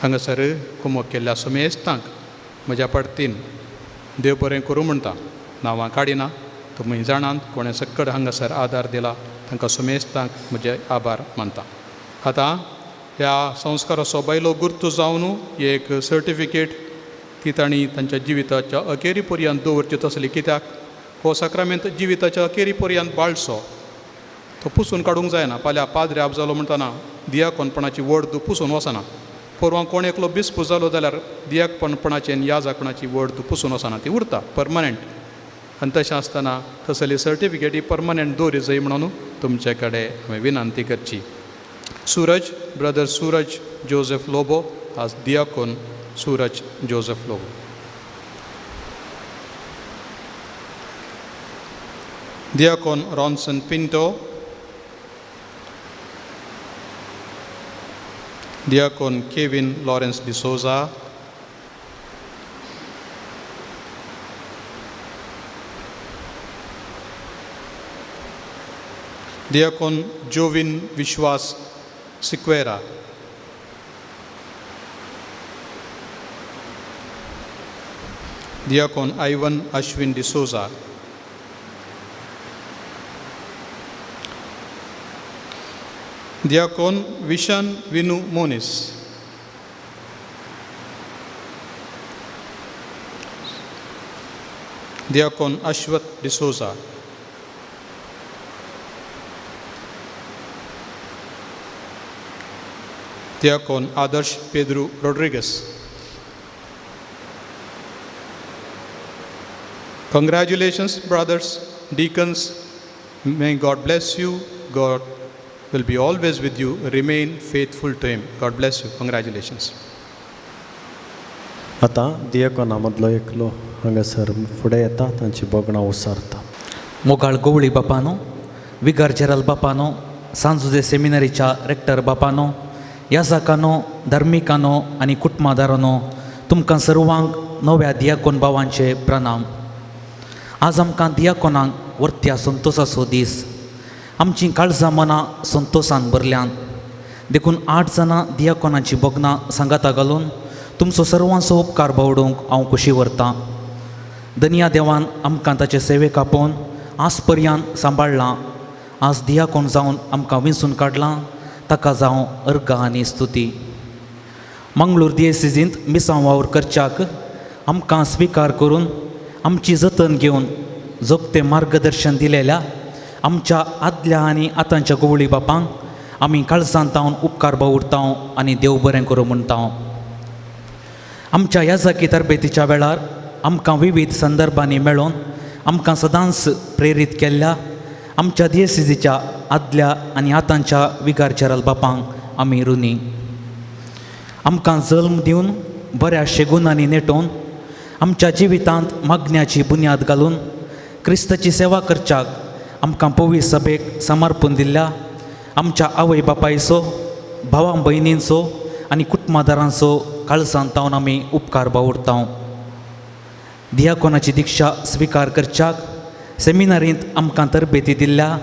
हांगासर कुमक केल्ल्या सुमेस्तांक म्हज्या पडतीन देव बरें करूं म्हणटा. नांवां काडिना, तुमी जाणात कोणें सक्कड हांगासर आदार दिला तांकां सुमेस्तांक म्हजे आभार मानता. आतां ह्या संस्काराचो बायलो गुर्तू जावन एक सर्टिफिकेट ती तांणी तांच्या जिविताच्या अखेरी पर्यंत दवरची तसली. कित्याक हो सक्रामेंत जिविताच्या अखेरी पर्यंत बाळसो तो पुसून काडूंक जायना. फाल्यां पाद्रे आप जालो म्हणटना दियाकोनपणाची वड पुसून वचना. परवां कोण एकलो बिस्प जालो जाल्यार दियाकपणपणाची आनी याजकपणाची वड पुसून वचना, ती उरता परमनंट. आनी तशें आसतना तसली सर्टिफिकेट ही परमनंट दवरी जाय म्हणून तुमचे कडेन हांवें विनंती करची. सूरज, ब्रदर सूरज जोसेफ लोबो आज दियाकोन सूरज जोसेफ लोबो. दियाकोन रॉन्सन पिंटो, दियाकोन केविन लॉरेन्स डिसोजा, दियाकोन जोविन विश्वास सिक्वेरा, दियाकोन आयवन अश्विन डिसोजा, दियाकोन विशन विनू मोनिस, दियाकोन अश्वत डिसोजा, दियाकोन Adarsh Pedro Rodrigues. Congratulations, brothers, deacons. May God bless you. God will be always with you. Remain faithful to Him. God bless you. Congratulations. आतां दियाकोना मदलो एकलो हांगासर फुडें येता, तांची बोगणां उसारता. मोगाळ गवळी बापानो, विगार जेराल बापानो, सांजुजे सेमिनरीच्या रेक्टर बापानो, याजाकानो, धर्मिकानो आनी कुटुंबादारानो, तुमकां सर्वांक नव्या दियाकोन भावांचे प्रणाम. आज आमकां दियाकोनांक वर्त्या संतोशाचो दीस. आमचीं काळजां मनां संतोशान भरल्यान देखून 8 जाणां दियाकोनांची बोगणां सांगाता घालून तुमचो सर्वांचो उपकार बावडूंक हांव खोशी व्हरतां. दनिया देवान आमकां ताचे सेवेक आपोवन आज पर्यंत सांबाळ्ळां. आज दियाकोन जावन आमकां विंचून काडलां, ताका जावं अर्घ आनी स्तुती. मंगळूर दियेसीजींत मिसांव वावर करच्याक आमकां स्विकार करून आमची जतन घेवन जोगतें मार्गदर्शन दिलेल्या आमच्या आदल्या आनी आतांच्या गवळी बापांक आमी काळजांत तावन उपकार बावुरता आनी देव बरें करूं म्हणटा. आमच्या याजकी तरबेतीच्या वेळार आमकां विविध संदर्भांनी मेळोवन आमकां सदांच प्रेरीत केल्ल्या आमच्या दियेसीजीच्या आदल्या आनी आतांच्या विगार जेराल बापांक आमी ऋणी. आमकां जल्म दिवन बऱ्या शेगुनांनी नेटोवन आमच्या जिवितांत मागण्याची बुन्याद घालून क्रिस्ताची सेवा करच्याक आमकां पवी सभेक समर्पण दिल्ल्या आमच्या आवय बापायचो, भावां भयणींचो आनी कुटुंबादारांचो काळजांत तावन आमी उपकार बावुरता. दियाकोनाची दिक्षा स्विकार करच्याक सेमिनारींत आमकां तरबेती दिल्ल्या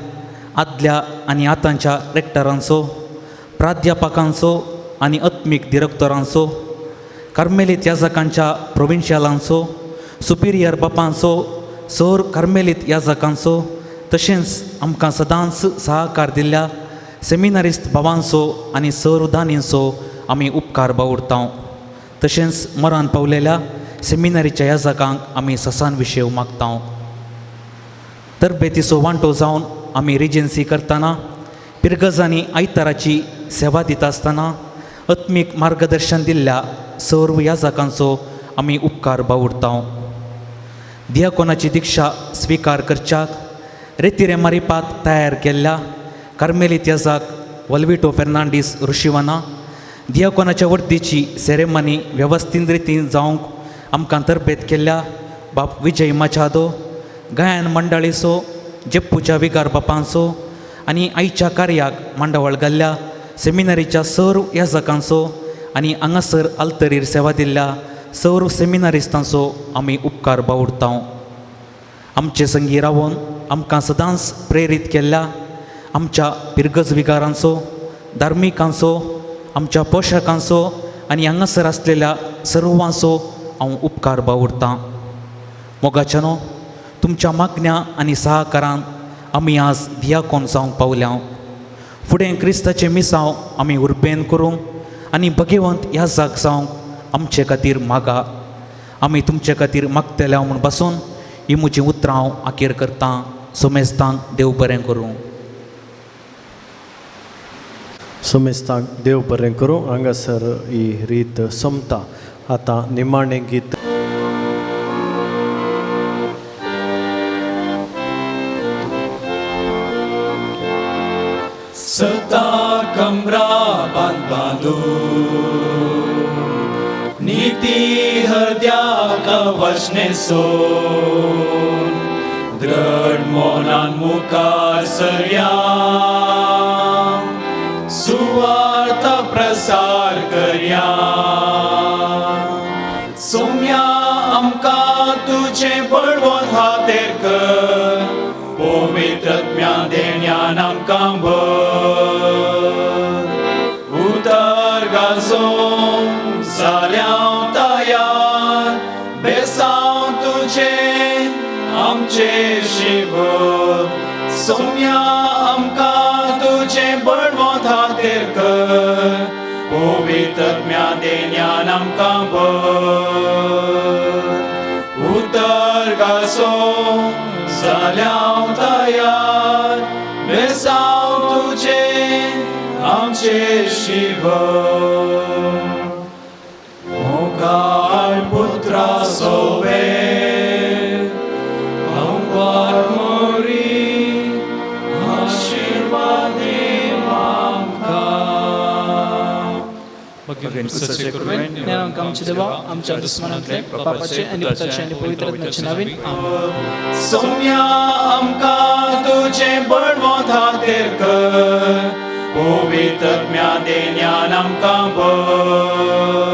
आदल्या आनी आतांच्या रेक्टरांचो, प्राध्यापकांचो आनी अत्मीक डिरेक्टरांचो, कार्मेलीत याजकांच्या प्रोविन्शियलांचो, सुपिरियर बापांचो, सौर कार्मेलीत याजकांचो, तशेंच आमकां सदांच सहकार दिल्ल्या सेमिनारिस्ट भावांचो आनी सौरदानींचो आमी उपकार बावुरता. तशेंच मरण पावलेल्या सेमिनारीच्या याजकांक आमी ससान विशय मागता. तरबेतीचो वांटो जावन आमी रिजन्सी करतना पिरगज आनी आयताराची सेवा दिता आसतना आत्मीक मार्गदर्शन दिल्ल्या सर्व याजकांचो आमी उपकार बावुरता. दियाकोनाची दिक्षा स्विकार करच्याक रेतिरे मारिपात तयार केल्ल्या कार्मेलीत याजक वल्विटो फेर्नांडीस रुशिवाना दियाकोनाच्या वर्दीची सेरेमनी वेवस्थीत रितीन जावंक आमकां तरबेत केल्ल्या बाब विजय माचादो, गायन मंडळीचो, जेप्पूच्या विगार बापांचो आनी आयच्या कार्याक मांडावळ घाल्ल्या सेमिनरीच्या सर्व याजकांचो आनी हांगासर आल्तरीर सेवा दिल्ल्या सर्व सेमिनारिस्तांचो आमी उपकार बावुरता. आमचे संगी रावून आमकां सदांच प्रेरीत केल्ल्या आमच्या पिरगज विगारांचो, धार्मिकांचो, आमच्या पोशकांचो आनी हांगासर आसलेल्या सर्वांचो हांव उपकार बावुरतां. मोगाच्यानो तुमच्या मागण्या आनी सहकारान आमी आज दियाकोन जावंक पावल्या. फुडें क्रिस्ताचें मिसांव आमी उर्बेन करूंक आनी भगिवंत ह्या जाग जावंक आमचे खातीर मागा. आमी तुमचे खातीर मागतल्या म्हूण बसून ही म्हजी उतरां हांव आखेर करतां. सोमेस्तांक देव बरें करूं. सोमेस्तांक देव बरें करूं. हांगासर ही रीत सोंपता. आतां निमाणें गीत सता कमरा बांधू नीती हृदयाक वचने सो दृढ मोनान मुखार सरया सुवार्थ प्रसार करया. सोम्या आमकां तुजें बळवंत हातेर कर, पवित्रत्म्या देण्यान आमकां भर. उतर गाजो जाल्या तयार, बेसांव तुजें आमचे शिव. सोम्या आमकां तुजें बळवंत हातेर कर, पवित्रत्म्या देण्यान आमकां भर. उतर गाजो जाल्या तयार, बेसांव तुजें आमचे शिव. मोगाळ पुत्रा सोवे अंवार मोरी आशीर्वाद आमकां. सचे करून ज्ञानांक आमचे देवा आमच्या दुस्मनांतले पापाचे आनी पुताचे आनी पवित्र आत्म्याचे नांवेन आमेन. सोम्या आमकां तुजें बळवंत हातेर कर, पवित्रत्म्या देण्यान आमकां भर.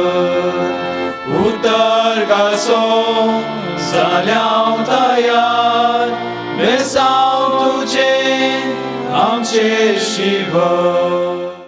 उतर गाजो जाल्या तयार, बेसांव तुजें आमचे शिव.